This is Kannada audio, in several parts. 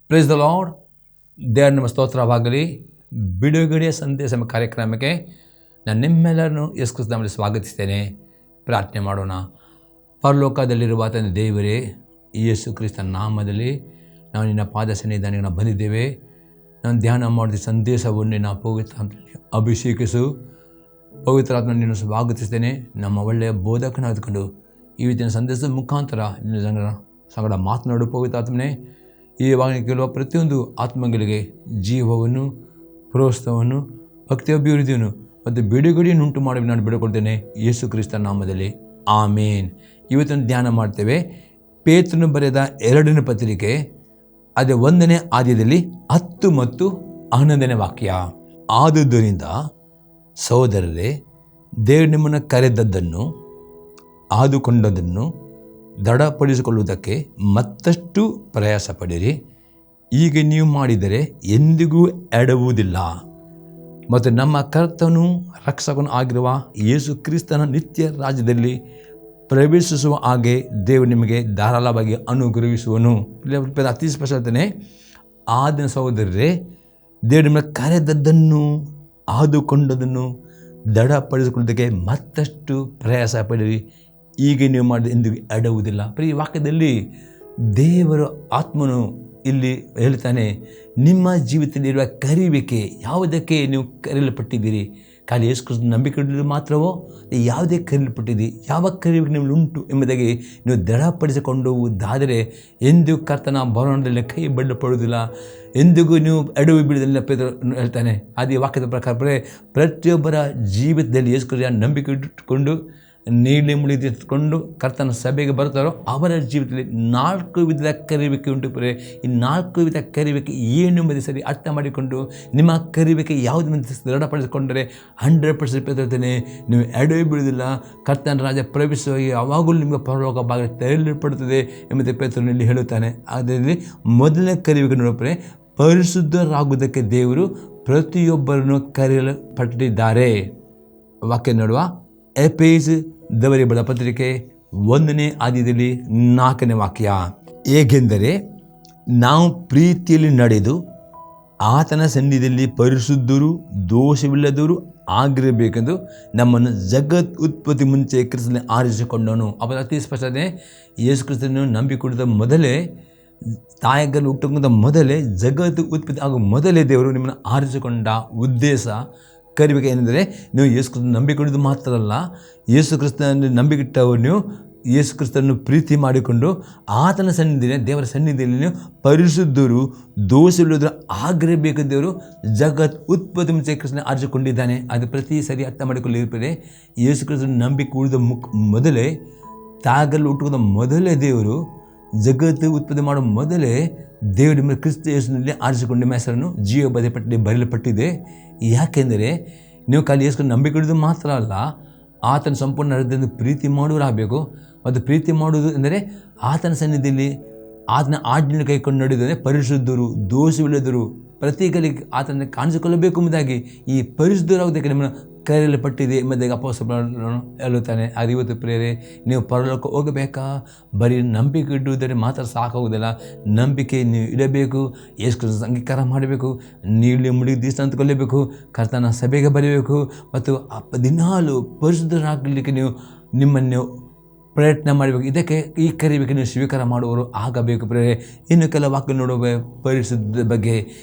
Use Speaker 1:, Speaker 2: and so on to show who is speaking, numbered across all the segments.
Speaker 1: Praise the lord. ದೇವರ ನಿಮ್ಮ ಸ್ತೋತ್ರವಾಗಲಿ. ಬಿಡುಗಡೆಯ ಸಂದೇಶ ಕಾರ್ಯಕ್ರಮಕ್ಕೆ ನಾನು ನಿಮ್ಮೆಲ್ಲರನ್ನು ಯೇಸು ಕ್ರಿಸ್ತನ ನಾಮದಲ್ಲಿ ಸ್ವಾಗತಿಸ್ತೇನೆ. ಪ್ರಾರ್ಥನೆ ಮಾಡೋಣ. ಪರಲೋಕದಲ್ಲಿರುವ ತಂದೆ ದೇವರೇ, ಯೇಸು ಕ್ರಿಸ್ತನ ನಾಮದಲ್ಲಿ ನಾವು ನಿನ್ನ ಪಾದ ಸನ್ನಿಧಾನಕ್ಕೆ ನಾವು ಬಂದಿದ್ದೇವೆ. ನಾನು ಧ್ಯಾನ ಮಾಡಿದ ಸಂದೇಶವನ್ನು ನಾವು ಪವಿತ್ರಾತ್ಮನಲ್ಲಿ ಅಭಿಷೇಕಿಸು. ಪವಿತ್ರಾತ್ಮ ನಿನ್ನ ಸ್ವಾಗತಿಸ್ತೇನೆ. ನಮ್ಮ ಒಳ್ಳೆಯ ಬೋಧಕನಾಗಿಕೊಂಡು ಈ ರೀತಿಯ ಸಂದೇಶದ ಮುಖಾಂತರ ನಿನ್ನ ಜನರ ಸಂಗಡ ಮಾತನಾಡು. ಪವಿತ್ರಾತ್ಮನೇ, ಈ ವಾಣಿ ಕೇಳುವ ಪ್ರತಿಯೊಂದು ಆತ್ಮಗಳಿಗೆ ಜೀವವನ್ನು, ಪ್ರೋತ್ಸಾಹವನ್ನು, ಭಕ್ತಿ ಅಭಿವೃದ್ಧಿಯನ್ನು ಮತ್ತು ಬಿಡುಗಡೆಯನ್ನು ಉಂಟು ಮಾಡಿ ನಾನು ಬಿಡುಕೊಳ್ತೇನೆ ಯೇಸು ಕ್ರಿಸ್ತನ ನಾಮದಲ್ಲಿ, ಆಮೇನ್. ಇವತ್ತನ್ನು ಧ್ಯಾನ ಮಾಡ್ತೇವೆ ಪೇತ್ರನು ಬರೆದ 2ನೇ ಪತ್ರಿಕೆ ಅದೇ 1ನೇ ಆದ್ಯದಲ್ಲಿ 10 ಮತ್ತು 11ನೇ ವಾಕ್ಯ. ಆದುದರಿಂದ ಸಹೋದರರೇ, ದೇವರು ನಿಮ್ಮನ್ನು ಕರೆದದ್ದನ್ನು, ಆದುಕೊಂಡದನ್ನು ದೃಢಪಡಿಸಿಕೊಳ್ಳುವುದಕ್ಕೆ ಮತ್ತಷ್ಟು ಪ್ರಯಾಸ ಪಡಿರಿ. ಈಗ ನೀವು ಮಾಡಿದರೆ ಎಂದಿಗೂ ಎಡವುವುದಿಲ್ಲ ಮತ್ತು ನಮ್ಮ ಕರ್ತನೂ ರಕ್ಷಕನೂ ಆಗಿರುವ ಯೇಸು ಕ್ರಿಸ್ತನ ನಿತ್ಯ ರಾಜ್ಯದಲ್ಲಿ ಪ್ರವೇಶಿಸುವ ಹಾಗೆ ದೇವರು ನಿಮಗೆ ಧಾರಾಳವಾಗಿ ಅನುಗ್ರಹಿಸುವನು. ಅತಿ ಸ್ಪಷ್ಟನೆ. ಆದ ಸಹೋದರರೇ, ದೇವರು ನಿಮ್ಮನ್ನು ಕರೆದದ್ದನ್ನು, ಆದುಕೊಂಡದನ್ನು ದೃಢಪಡಿಸಿಕೊಳ್ಳುವುದಕ್ಕೆ ಮತ್ತಷ್ಟು ಪ್ರಯಾಸ ಪಡಿರಿ. ಈಗ ನೀವು ಮಾಡಿದ ಎಂದಿಗೂ ಎಡವುವುದಿಲ್ಲ. ಈ ವಾಕ್ಯದಲ್ಲಿ ದೇವರ ಆತ್ಮನು ಇಲ್ಲಿ ಹೇಳ್ತಾನೆ, ನಿಮ್ಮ ಜೀವಿತದಲ್ಲಿರುವ ಕರೆಯುವಿಕೆ ಯಾವುದಕ್ಕೆ ನೀವು ಕರೆಯಲ್ಪಟ್ಟಿದ್ದೀರಿ? ಖಾಲಿ ಯೇಸು ಕ್ರಿಸ್ತನ ನಂಬಿಕೆ ಇಡಲು ಮಾತ್ರವೋ? ಯಾವುದೇ ಕರೆಯಲ್ಪಟ್ಟಿದ್ದೀರಿ? ಯಾವ ಕರೆಯುವಿಕೆ ನಿಮ್ಮಲ್ಲಿ ಉಂಟು ಎಂಬುದಾಗಿ ನೀವು ದೃಢಪಡಿಸಿಕೊಂಡುವುದಾದರೆ ಎಂದೂ ಕರ್ತನ ಭವನದಲ್ಲಿ ಕೈ ಬಡ್ಡಪಡುವುದಿಲ್ಲ, ಎಂದಿಗೂ ನೀವು ಎಡವು ಬೀಳೋದಿಲ್ಲ ಹೇಳ್ತಾನೆ. ಅದೇ ವಾಕ್ಯದ ಪ್ರಕಾರ ಪ್ರತಿಯೊಬ್ಬರ ಜೀವಿತದಲ್ಲಿ ಯೇಸು ಕ್ರಿಸ್ತನ ನಂಬಿಕೆ ಇಟ್ಟುಕೊಂಡು ನೀಲಿ ಮುಳಿದಿಟ್ಟುಕೊಂಡು ಕರ್ತನ ಸಭೆಗೆ ಬರ್ತಾರೋ ಅವರ ಜೀವಿತದಲ್ಲಿ 4 ವಿಧದ ಕರೆಯುವಿಕೆ ಉಂಟು. ಈ 4 ವಿಧದ ಕರೆಯುವಿಕೆ ಏನು ಎಂಬುದು ಸರಿ ಅರ್ಥ ಮಾಡಿಕೊಂಡು ನಿಮ್ಮ ಕರೆಯುವಿಕೆ ಯಾವುದು ದೃಢಪಡಿಸಿಕೊಂಡರೆ 100% ಹೇಳ್ತೇನೆ, ನೀವು ಎಡವಿ ಬೀಳುವುದಿಲ್ಲ. ಕರ್ತನ ರಾಜ್ಯ ಪ್ರವೇಶಿಸುವ ಯಾವಾಗಲೂ ನಿಮಗೆ ಪರಲೋಕ ಬಾಗಿಲು ತೆರೆಯಲ್ಪಡುತ್ತದೆ ಎಂಬುದೇ ಪೇತ್ರನಲ್ಲಿ ಹೇಳುತ್ತಾನೆ. ಅದರಲ್ಲಿ ಮೊದಲನೇ ಕರೆಯುವಿಕೆ ನೋಡಪ್ರೆ, ಪರಿಶುದ್ಧರಾಗುವುದಕ್ಕೆ ದೇವರು ಪ್ರತಿಯೊಬ್ಬರನ್ನು ಕರೆಯಲ್ಪಟ್ಟಿದ್ದಾರೆ. ವಾಕ್ಯ ನೋಡುವ. ಎಫೆಸದವರಿಗೆ ಬರೆದ ಪತ್ರಿಕೆ 1ನೇ ಆದ್ಯದಲ್ಲಿ 4ನೇ ವಾಕ್ಯ. ಹೇಗೆಂದರೆ, ನಾವು ಪ್ರೀತಿಯಲ್ಲಿ ನಡೆದು ಆತನ ಸನ್ನಿಧಿಯಲ್ಲಿ ಪರಿಶುದ್ಧರು, ದೋಷವಿಲ್ಲದವರು ಆಗಿರಬೇಕೆಂದು ನಮ್ಮನ್ನು ಜಗತ್ ಉತ್ಪತ್ತಿ ಮುಂಚೆ ಕ್ರಿಸ್ತನಲ್ಲಿ ಆರಿಸಿಕೊಂಡವನು. ಅವರ ಅತಿ ಸ್ಪಷ್ಟತೆ. ಯೇಸು ಕ್ರಿಸ್ತನನ್ನು ನಂಬಿಕೊಂಡ ಮೊದಲೇ, ತಾಯಿಗಲ್ಲಿ ಹುಟ್ಟುಕೊಂಡ ಮೊದಲೇ, ಜಗತ್ತು ಉತ್ಪತ್ತಿ ಆಗುವ ಮೊದಲೇ ದೇವರು ನಿಮ್ಮನ್ನು ಆರಿಸಿಕೊಂಡ ಉದ್ದೇಶ ಕರಿಬೇಕು ಏನೆಂದರೆ, ನೀವು ಯೇಸು ಕ್ರಿಸ್ತನ ನಂಬಿಕೊಂಡಿದ್ದು ಮಾತ್ರ ಅಲ್ಲ, ಯೇಸು ಕ್ರಿಸ್ತನ ನಂಬಿಕಿಟ್ಟವರು ನೀವು ಯೇಸು ಕ್ರಿಸ್ತನನ್ನು ಪ್ರೀತಿ ಮಾಡಿಕೊಂಡು ಆತನ ಸನ್ನಿಧಿಯಲ್ಲಿ, ದೇವರ ಸನ್ನಿಧಿಯಲ್ಲಿ ನೀವು ಪರಿಶುದ್ಧರು, ದೋಷವಿಲ್ಲದವರು ಆಗಿರಬೇಕು. ದೇವರು ಜಗತ್ ಉತ್ಪತ್ತಿ ಮುಂಚೆ ಕ್ರಿಸ್ತನ ಆರಿಸಿಕೊಂಡಿದ್ದಾನೆ. ಅದು ಪ್ರತಿ ಸರಿ ಅರ್ಥ ಮಾಡಿಕೊಳ್ಳಿರುತ್ತದೆ. ಯೇಸು ಕ್ರಿಸ್ತನ ನಂಬಿಕೆ ಉಳಿದ ಮೊದಲೇ, ತಾಗಲ್ಲಿ ಹುಟ್ಟುಕೊಂಡ ಮೊದಲೇ, ದೇವರು ಜಗತ್ತು ಉತ್ಪತ್ತಿ ಮಾಡುವ ಮೊದಲೇ ದೇವರು ನಿಮ್ಮ ಕ್ರಿಸ್ತ ಯೇಸುವಿನಲ್ಲಿ ಆರಿಸಿಕೊಂಡು ನಿಮ್ಮ ಹೆಸರನ್ನು ಜೀವ ಬರೆಯಪಟ್ಟಿದೆ, ಬರೆಯಲ್ಪಟ್ಟಿದೆ. ಯಾಕೆಂದರೆ ನೀವು ಖಾಲಿ ಯೇಸುವನ್ನು ನಂಬಿಕೆ ಇಡೋದು ಮಾತ್ರ ಅಲ್ಲ, ಆತನ ಸಂಪೂರ್ಣ ಹೃದಯದಿಂದ ಪ್ರೀತಿ ಮಾಡುವರಾಗಬೇಕು. ಮತ್ತು ಪ್ರೀತಿ ಮಾಡುವುದು ಎಂದರೆ ಆತನ ಸನ್ನಿಧಿಯಲ್ಲಿ ಆತನ ಆಜ್ಞೆಯನ್ನು ಕೈಕೊಂಡು ನಡೆಯುವುದೇ ಪರಿಶುದ್ಧರು, ದೋಷವಿಲ್ಲದರು, ಪ್ರತಿಗಳಿಗೆ ಆತನ ಕಾಣಿಸಿಕೊಳ್ಳಬೇಕು ಎಂಬುದಾಗಿ ಈ ಪರಿಶುದ್ಧರಾಗುವುದಕ್ಕೆ ನಿಮ್ಮನ್ನು ಕರೆಯಲ್ಪಟ್ಟಿದೆ ಎಂಬುದಾಗಿ ಅಪೊಸ್ತಲನು ಹೇಳುತ್ತಾನೆ. ಅದು ಇವತ್ತು ಪ್ರಿಯರೇ, ನೀವು ಪರಲೋಕ ಹೋಗಬೇಕಾ? ಬರೀ ನಂಬಿಕೆ ಇಡುವುದರೆ ಮಾತ್ರ ಸಾಕಾಗುವುದಿಲ್ಲ. ನಂಬಿಕೆ ನೀವು ಇಡಬೇಕು, ಯೇಸು ಕ್ರಿಸ್ತನ ಅಂಗೀಕಾರ ಮಾಡಬೇಕು, ನೀಲಿ ಮುಡಿಗೆ ದೀಸ ಅಂದುಕೊಳ್ಳಬೇಕು, ಕರ್ತನ ಸಭೆಗೆ ಬರಬೇಕು ಮತ್ತು ದಿನಾಲು ಪರಿಶುದ್ಧರಾಗಲಿಕ್ಕೆ ನೀವು ನಿಮ್ಮನ್ನು ಪ್ರಯತ್ನ ಮಾಡಬೇಕು. ಇದಕ್ಕೆ ಈ ಕರಿಬೇಕು ನೀವು ಸ್ವೀಕಾರ ಮಾಡುವವರು ಆಗಬೇಕು. ಪ್ರೇರೆ, ಇನ್ನು ಕೆಲ ವಾಕ್ಯ ನೋಡುವ ಪರಿಶುದ್ಧ ಬಗ್ಗೆ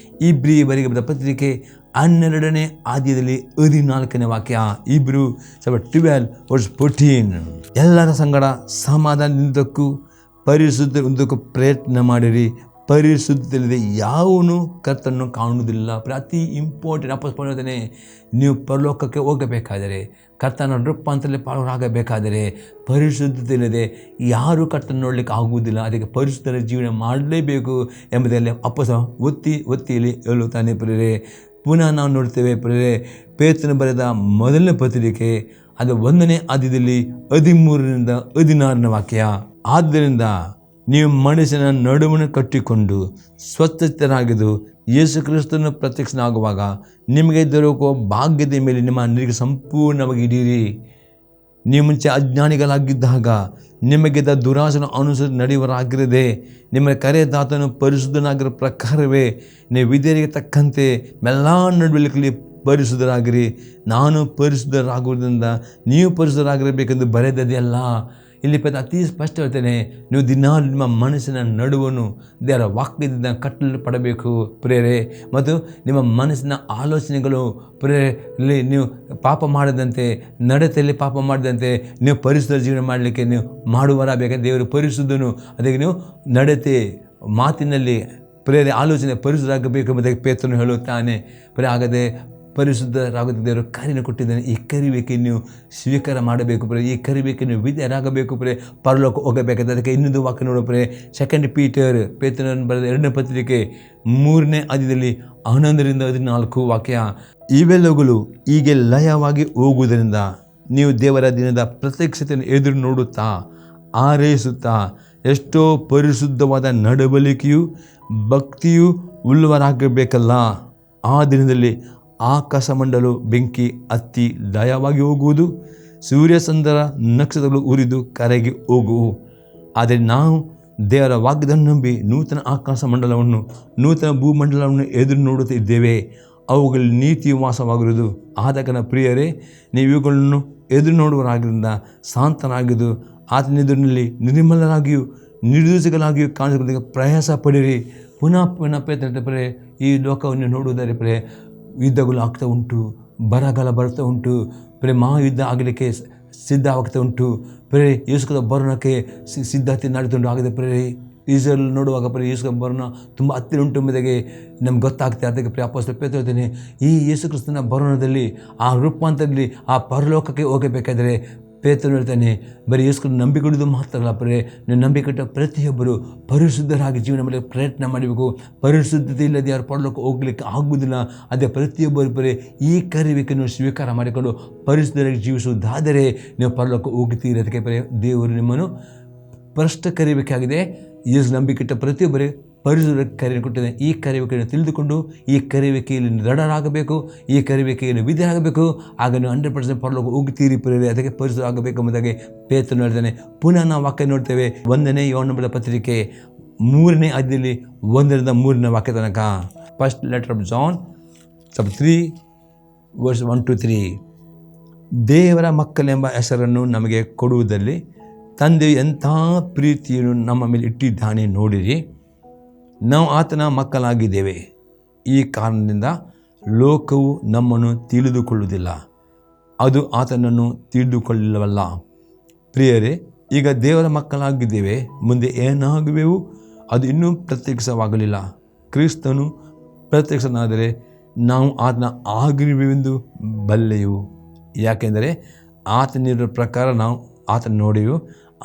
Speaker 1: ಇಬ್ರಿಯರಿಗೆ ಬರೆದ ಪತ್ರಿಕೆ 12ನೇ ಆದ್ಯದಲ್ಲಿ 14ನೇ ವಾಕ್ಯ. ಇಬ್ರು 12:14. ಎಲ್ಲರ ಸಂಗಡ ಸಮಾಧಾನದಿಂದಕ್ಕೂ ಪರಿಶುದ್ಧಕ್ಕೂ ಪ್ರಯತ್ನ ಮಾಡಿರಿ. ಪರಿಶುದ್ಧತೆ ಯಾವನು ಕರ್ತನನ್ನು ಕಾಣುವುದಿಲ್ಲ. ಅತಿ ಇಂಪಾರ್ಟೆಂಟ್. ಅಪೊಸ್ತಲನೇ, ನೀವು ಪರಲೋಕಕ್ಕೆ ಹೋಗಬೇಕಾದರೆ, ಕರ್ತನ ರೂಪಾಂತರದಲ್ಲಿ ಪಾಲುಗಾಗಬೇಕಾದರೆ ಪರಿಶುದ್ಧತೆ ಇಲ್ಲದೆ ಯಾರೂ ಕರ್ತನ ನೋಡಲಿಕ್ಕೆ ಆಗುವುದಿಲ್ಲ. ಅದಕ್ಕೆ ಪರಿಶುದ್ಧರ ಜೀವನ ಮಾಡಲೇಬೇಕು ಎಂಬುದರಲ್ಲಿ ಒತ್ತಿಯಲ್ಲಿ ಹೇಳುತ್ತಾನೆ. ಪ್ರಿಯರೇ, ಪುನಃ ನಾವು ನೋಡ್ತೇವೆ ಪ್ರಿಯರೇ, ಪೇತ್ರನು ಬರೆದ 1ನೇ ಪತ್ರಿಕೆ ಅದು 1ನೇ ಆದ್ಯದಲ್ಲಿ 13ರಿಂದ 16ನೇ ವಾಕ್ಯ. ಆದ್ದರಿಂದ ನೀವು ಮನುಷ್ಯನ ನಡುವನ್ನು ಕಟ್ಟಿಕೊಂಡು ಸ್ವಚ್ಛತರಾಗಿದ್ದು ಯೇಸು ಕ್ರಿಸ್ತನ ಪ್ರತ್ಯಕ್ಷನಾಗುವಾಗ ನಿಮಗೆ ದೊರಕುವ ಭಾಗ್ಯದ ಮೇಲೆ ನಿಮ್ಮ ನಿರೀಕ್ಷೆ ಸಂಪೂರ್ಣವಾಗಿ ಇಡೀರಿ. ನೀವು ಮುಂಚೆ ಅಜ್ಞಾನಿಗಳಾಗಿದ್ದಾಗ ನಿಮಗಿದ್ದ ದುರಾಸನ ಅನುಸರಿಸಿ ನಡೆಯುವರಾಗಿರದೆ ನಿಮ್ಮ ಕರೆದಾತನು ಪರಿಶುದ್ಧನಾಗಿರೋ ಪ್ರಕಾರವೇ ನೀವು ವಿಧೇಯರಿಗೆ ತಕ್ಕಂತೆ ಎಲ್ಲ ನಡವಳಿಕೆಯಲ್ಲಿ ಪರಿಶುದ್ಧರಾಗಿರಿ. ನಾನು ಪರಿಶುದ್ಧರಾಗುವುದರಿಂದ ನೀವು ಪರಿಶುದ್ಧರಾಗಿರಬೇಕೆಂದು ಬರೆದದೆಯಲ್ಲ. ಇಲ್ಲಿ ಅತಿ ಸ್ಪಷ್ಟ ಹೇಳ್ತೇನೆ, ನೀವು ದಿನಾಲು ನಿಮ್ಮ ಮನಸ್ಸಿನ ನಡುವನ್ನು ದೇವರ ವಾಕ್ಯದಿಂದ ಕಟ್ಟಲ್ಪಡಬೇಕು ಪ್ರೇರೆ. ಮತ್ತು ನಿಮ್ಮ ಮನಸ್ಸಿನ ಆಲೋಚನೆಗಳು ಪ್ರೇರಲ್ಲಿ ನೀವು ಪಾಪ ಮಾಡದಂತೆ, ನಡತೆಯಲ್ಲಿ ಪಾಪ ಮಾಡದಂತೆ ನೀವು ಪರಿಶುದ್ಧ ಜೀವನ ಮಾಡಲಿಕ್ಕೆ ನೀವು ಮಾಡುವರಾಗಬೇಕಂದ್ರೆ ದೇವರು ಪರಿಶುದ್ಧನು. ಅದಕ್ಕೆ ನೀವು ನಡತೆ ಮಾತಿನಲ್ಲಿ ಪ್ರೇರೆ ಆಲೋಚನೆ ಪರಿಶುದ್ಧರಾಗಬೇಕು ಎಂಬುದಾಗಿ ಪೇತ್ರನು ಹೇಳುತ್ತಾನೆ. ಆಗದೆ ಪರಿಶುದ್ಧರಾಗುತ್ತ ದೇವರು ಕಾರ್ಯನ ಕೊಟ್ಟಿದ್ದಾನೆ. ಈ ಕರಿಬೇಕೆ ನೀವು ಸ್ವೀಕಾರ ಮಾಡಬೇಕು ಪ್ರೆ. ಈ ಕರಿಬೇಕೆ ನೀವು ವಿದ್ಯರಾಗಬೇಕು ಪ್ರೆ. ಪರಲೋಕ ಹೋಗಬೇಕಾದ್ರೆ ಅದಕ್ಕೆ ಇನ್ನೊಂದು ವಾಕ್ಯ ನೋಡೋ ಪ್ರೆ. 2 ಪೀಟರ್ ಪೇತ್ರನ ಬರೆದ 2ನೇ ಪತ್ರಿಕೆ 3ನೇ ಅಧ್ಯಾಯದಲ್ಲಿ 11-14 ವಾಕ್ಯ. ಇವೆಲ್ಲವುಗಳು ಹೀಗೆ ಲಯವಾಗಿ ಹೋಗುವುದರಿಂದ ನೀವು ದೇವರ ದಿನದ ಪ್ರತ್ಯಕ್ಷತೆಯನ್ನು ಎದುರು ನೋಡುತ್ತಾ ಹಾರೈಸುತ್ತಾ ಎಷ್ಟೋ ಪರಿಶುದ್ಧವಾದ ನಡವಳಿಕೆಯು ಭಕ್ತಿಯು ಉಳ್ಳವರಾಗಬೇಕಲ್ಲ. ಆ ದಿನದಲ್ಲಿ ಆಕಾಶಮಂಡಲವು ಬೆಂಕಿ ಹತ್ತಿ ಲಯವಾಗಿ ಹೋಗುವುದು, ಸೂರ್ಯಚಂದ್ರ ನಕ್ಷತ್ರಗಳು ಉರಿದು ಕರಗಿ ಹೋಗುವು. ಆದರೆ ನಾವು ದೇವರ ವಾಗ್ದಾನ ನಂಬಿ ನೂತನ ಆಕಾಶ ಮಂಡಲವನ್ನು ನೂತನ ಭೂಮಂಡಲವನ್ನು ಎದುರು ನೋಡುತ್ತಿದ್ದೇವೆ. ಅವುಗಳಲ್ಲಿ ನೀತಿ ವಾಸವಾಗಿರುವುದು. ಆದ ಪ್ರಿಯರೇ, ನೀವು ಇವುಗಳನ್ನು ಎದುರು ನೋಡುವರಾಗಿದ್ದರಿಂದ ಶಾಂತರಾಗಿದ್ದು ಆತನೆದುರಿನಲ್ಲಿ ನಿರ್ಮಲರಾಗಿಯೂ ನಿರ್ದೋಷಿಗಳಾಗಿಯೂ ಕಾಣಿಸಿಕೊಳ್ಳೋದಕ್ಕೆ ಪ್ರಯಾಸ ಪಡಿರಿ. ಪುನಃ ಪ್ರಯತ್ನ ಈ ಲೋಕವನ್ನು ನೋಡುವುದಾರೆ ಯುದ್ಧಗಳು ಆಗ್ತಾ ಉಂಟು, ಬರಗಾಲ ಬರ್ತಾ ಉಂಟು, ಮಹಾಯುದ್ಧ ಆಗಲಿಕ್ಕೆ ಸಿದ್ಧವಾಗ್ತಾ ಉಂಟು. ಯೇಸುಕ್ರಿಸ್ತನ ಬರೋಣಕ್ಕೆ ಸಿದ್ಧತೆ ನಡೀತುಂಟು. ಆಗದೆ ಇಸ್ರೇಲ್ ನೋಡುವಾಗ ಯೇಸು ಬರೋಣ ತುಂಬ ಹತ್ತಿರ ಉಂಟು ಎಂಬುದಾಗಿ ನಮ್ಗೆ ಗೊತ್ತಾಗ್ತದೆ. ಅದಕ್ಕೆ ಅಪೊಸ್ತಲ ಪೇತ್ರ ಹೇಳ್ತೇನೆ, ಈ ಯೇಸುಕ್ರಿಸ್ತನ ಬರೋಣದಲ್ಲಿ ಆ ರೂಪಾಂತರದಲ್ಲಿ ಆ ಪರಲೋಕಕ್ಕೆ ಹೋಗಬೇಕಾದರೆ ಪೇತ್ರನು ಹೇಳ್ತಾನೆ, ಬರೀ ಯೇಸುಕ್ರಿಸ್ತನ ನಂಬಿಕೊಳ್ಳೋದು ಮಾತ್ರ ಅಲ್ಲ ನೀವು ನಂಬಿಕೆಟ್ಟ ಪ್ರತಿಯೊಬ್ಬರು ಪರಿಶುದ್ಧರಾಗಿ ಜೀವನ ಮಾಡಲಿಕ್ಕೆ ಪ್ರಯತ್ನ ಮಾಡಬೇಕು. ಪರಿಶುದ್ಧತೆ ಇಲ್ಲದೆ ಯಾರು ಪರಲೋಕ ಹೋಗಲಿಕ್ಕೆ ಆಗುವುದಿಲ್ಲ. ಅದೇ ಪ್ರತಿಯೊಬ್ಬರು ಈ ಕರಿಬೇಕನ್ನು ಸ್ವೀಕಾರ ಮಾಡಿಕೊಂಡು ಪರಿಶುದ್ಧರಾಗಿ ಜೀವಿಸುವುದಾದರೆ ನೀವು ಪರಲೋಕ ಹೋಗ್ತೀರಿ. ಅದಕ್ಕೆ ದೇವರು ನಿಮ್ಮನ್ನು ಪ್ರಶ್ನೆ ಕರಿಬೇಕಾಗಿದೆ. ಯೇಸು ನಂಬಿಕೆಟ್ಟ ಪ್ರತಿಯೊಬ್ಬರೇ ಪರಿಶುದ್ಧ ಕರೆಯನ್ನು ಕೊಟ್ಟಿದೆ. ಈ ಕರಿಬೇಕೆಯನ್ನು ತಿಳಿದುಕೊಂಡು ಈ ಕರಿಬೇಕೆಯಲ್ಲಿ ದೃಢರಾಗಬೇಕು, ಈ ಕರಿಬೇಕೆಯನ್ನು ವಿಧೇಯರಾಗಬೇಕು. ಆಗ ನೀವು 100% ಪರಲೋಕ ಹೋಗ್ತೀರಿ ಪ್ರೇರೆ. ಅದಕ್ಕೆ ಪರಿಶುದ್ಧ ಆಗಬೇಕು ಎಂಬುದಾಗಿ ಪೇತ್ರನು ಹೇಳ್ತಾನೆ. ಪುನಃ ನಾವು ವಾಕ್ಯ ನೋಡ್ತೇವೆ. 1ನೇ ಯೋಹನ ಪತ್ರಿಕೆ 3ನೇ ಅಧ್ಯಾಯದಲ್ಲಿ 1-3 ವಾಕ್ಯ ತನಕ. First letter of John chapter 3 verse 1-3. ದೇವರ ಮಕ್ಕಳೆಂಬ ಹೆಸರನ್ನು ನಮಗೆ ಕೊಡುವುದರಲ್ಲಿ ತಂದೆಯು ಎಂಥ ಪ್ರೀತಿಯನ್ನು ನಮ್ಮ ಮೇಲೆ ಇಟ್ಟಿದ್ದಾನೆ ನೋಡಿರಿ. ನಾವು ಆತನ ಮಕ್ಕಳಾಗಿದ್ದೇವೆ. ಈ ಕಾರಣದಿಂದ ಲೋಕವು ನಮ್ಮನ್ನು ತಿಳಿದುಕೊಳ್ಳುವುದಿಲ್ಲ, ಅದು ಆತನನ್ನು ತಿಳಿದುಕೊಳ್ಳವಲ್ಲ. ಪ್ರಿಯರೇ, ಈಗ ದೇವರ ಮಕ್ಕಳಾಗಿದ್ದೇವೆ, ಮುಂದೆ ಏನಾಗುವೆವು ಅದು ಇನ್ನೂ ಪ್ರತ್ಯಕ್ಷವಾಗಲಿಲ್ಲ. ಕ್ರಿಸ್ತನು ಪ್ರತ್ಯಕ್ಷನಾದರೆ ನಾವು ಆತನ ಆಗಿರುವೆವೆಂದು ಬಲ್ಲೆಯು. ಯಾಕೆಂದರೆ ಆತನಿರುವ ಪ್ರಕಾರ ನಾವು ಆತನ ನೋಡೆವು.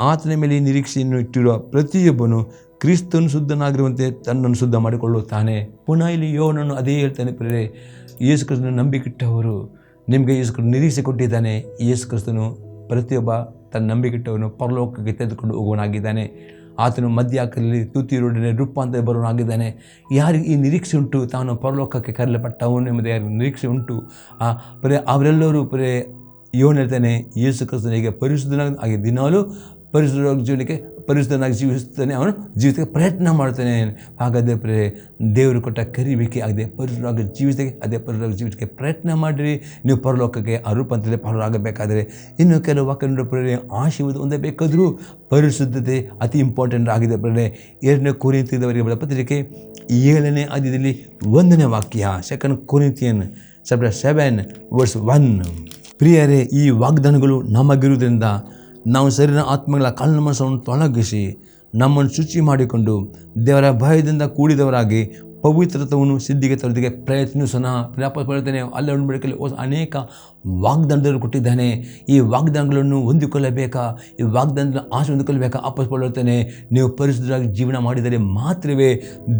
Speaker 1: ಆತನ ಮೇಲೆ ನಿರೀಕ್ಷೆಯನ್ನು ಇಟ್ಟಿರುವ ಪ್ರತಿಯೊಬ್ಬನು ಕ್ರಿಸ್ತನು ಶುದ್ಧನಾಗಿರುವಂತೆ ತನ್ನನ್ನು ಶುದ್ಧ ಮಾಡಿಕೊಳ್ಳುತ್ತಾನೆ. ಪುನಃ ಇಲ್ಲಿ ಯೋಹನನು ಅದೇ ಹೇಳ್ತಾನೆ ಪ್ರೇರೆ, ಯೇಸು ಕ್ರಿಸ್ತನ ನಂಬಿಕೆಟ್ಟವರು ನಿಮಗೆ ಯೇಸು ಕ್ರಿಸ್ತನು ನಿರೀಕ್ಷೆ ಕೊಟ್ಟಿದ್ದಾನೆ. ಯೇಸು ಕ್ರಿಸ್ತನು ಪ್ರತಿಯೊಬ್ಬ ತನ್ನ ನಂಬಿಕೆಟ್ಟವನು ಪರಲೋಕಕ್ಕೆ ತೆಗೆದುಕೊಂಡು ಹೋಗುವನಾಗಿದ್ದಾನೆ. ಆತನು ಮಧ್ಯಾಕದಲ್ಲಿ ತುತ್ತಿರೊಡನೆ ರೂಪಾಂತರ ಬರುವನಾಗಿದ್ದಾನೆ. ಯಾರಿಗೆ ಈ ನಿರೀಕ್ಷೆ ಉಂಟು, ತಾನು ಪರಲೋಕಕ್ಕೆ ಕರೆಯಲ್ಪಟ್ಟವನು ಎಂಬುದು ಯಾರಿಗೆ ನಿರೀಕ್ಷೆ ಉಂಟು, ಅವರೆಲ್ಲರೂ ಯೋಹನ ಹೇಳ್ತಾನೆ, ಯೇಸು ಕ್ರಿಸ್ತನಿಗೆ ಪರಿಶುದ್ಧನಾಗಿ ಹಾಗೆ ದಿನಾಲೂ ಪರಿಶುದ್ಧವಾಗಿ ಜೀವನಕ್ಕೆ ಪರಿಶುದ್ಧನಾಗಿ ಜೀವಿಸ್ತಾನೆ, ಅವನು ಜೀವಿಸಕ್ಕೆ ಪ್ರಯತ್ನ ಮಾಡ್ತಾನೆ. ಹಾಗಾದರೆ ದೇವರು ಕೊಟ್ಟ ಕರಿಬೇಕೆ ಆಗಿದೆ ಪರಿಶುದ್ಧವಾಗಿ ಜೀವಿಸಕ್ಕೆ, ಅದೇ ಪರಿಶುದ್ಧವಾಗಿ ಜೀವಿಸಕ್ಕೆ ಪ್ರಯತ್ನ ಮಾಡಿರಿ. ನೀವು ಪರಲೋಕಕ್ಕೆ ಆ ರೂಪಾಂತರದಲ್ಲಿ ಪಾಲರಾಗಬೇಕಾದರೆ ಇನ್ನು ಕೆಲವು ವಾಕ್ಯ ಆಶೀರ್ವಾದ ಒಂದೇ ಬೇಕಾದರೂ ಪರಿಶುದ್ಧತೆ ಅತಿ ಇಂಪಾರ್ಟೆಂಟ್ ಆಗಿದೆ. 2ನೇ ಕೊರಿಂಥಿಯದವರಿಗೆ ಪತ್ರಿಕೆ 7ನೇ ಅಧ್ಯಾಯದಲ್ಲಿ 1ನೇ ವಾಕ್ಯ. 2 ಕೊರಿಂಥಿಯನ್ ಚಾಪ್ಟರ್ 7 ವರ್ಸ್ 1. ಪ್ರಿಯರೇ, ಈ ವಾಗ್ದಾನಗಳು ನಮಗಿರುವುದರಿಂದ ನಾವು ಶರೀರ ಆತ್ಮಗಳ ಕಲ್ಮಶವನ್ನು ತೊಲಗಿಸಿ ನಮ್ಮನ್ನು ಶುಚಿ ಮಾಡಿಕೊಂಡು ದೇವರ ಭಯದಿಂದ ಕೂಡಿದವರಾಗಿ ಪವಿತ್ರತ್ವವನ್ನು ಸಿದ್ಧಿಗೆ ತರೋದಕ್ಕೆ ಪ್ರಯತ್ನಿಸೋಣ. ಹೇಳ್ತಾನೆ, ಅಲ್ಲೇ ಬೆಳಕಲ್ಲಿ ಅನೇಕ ವಾಗ್ದಾನಗಳು ಕೊಟ್ಟಿದ್ದಾನೆ. ಈ ವಾಗ್ದಾನಗಳನ್ನು ಹೊಂದಿಕೊಳ್ಳಬೇಕಾ, ಈ ವಾಗ್ದಾನದ ಆಸೆ ಹೊಂದಿಕೊಳ್ಳಬೇಕಾ? ಹೇಳ್ತಾನೆ, ನೀವು ಪರಿಶುದ್ಧರಾಗಿ ಜೀವನ ಮಾಡಿದರೆ ಮಾತ್ರವೇ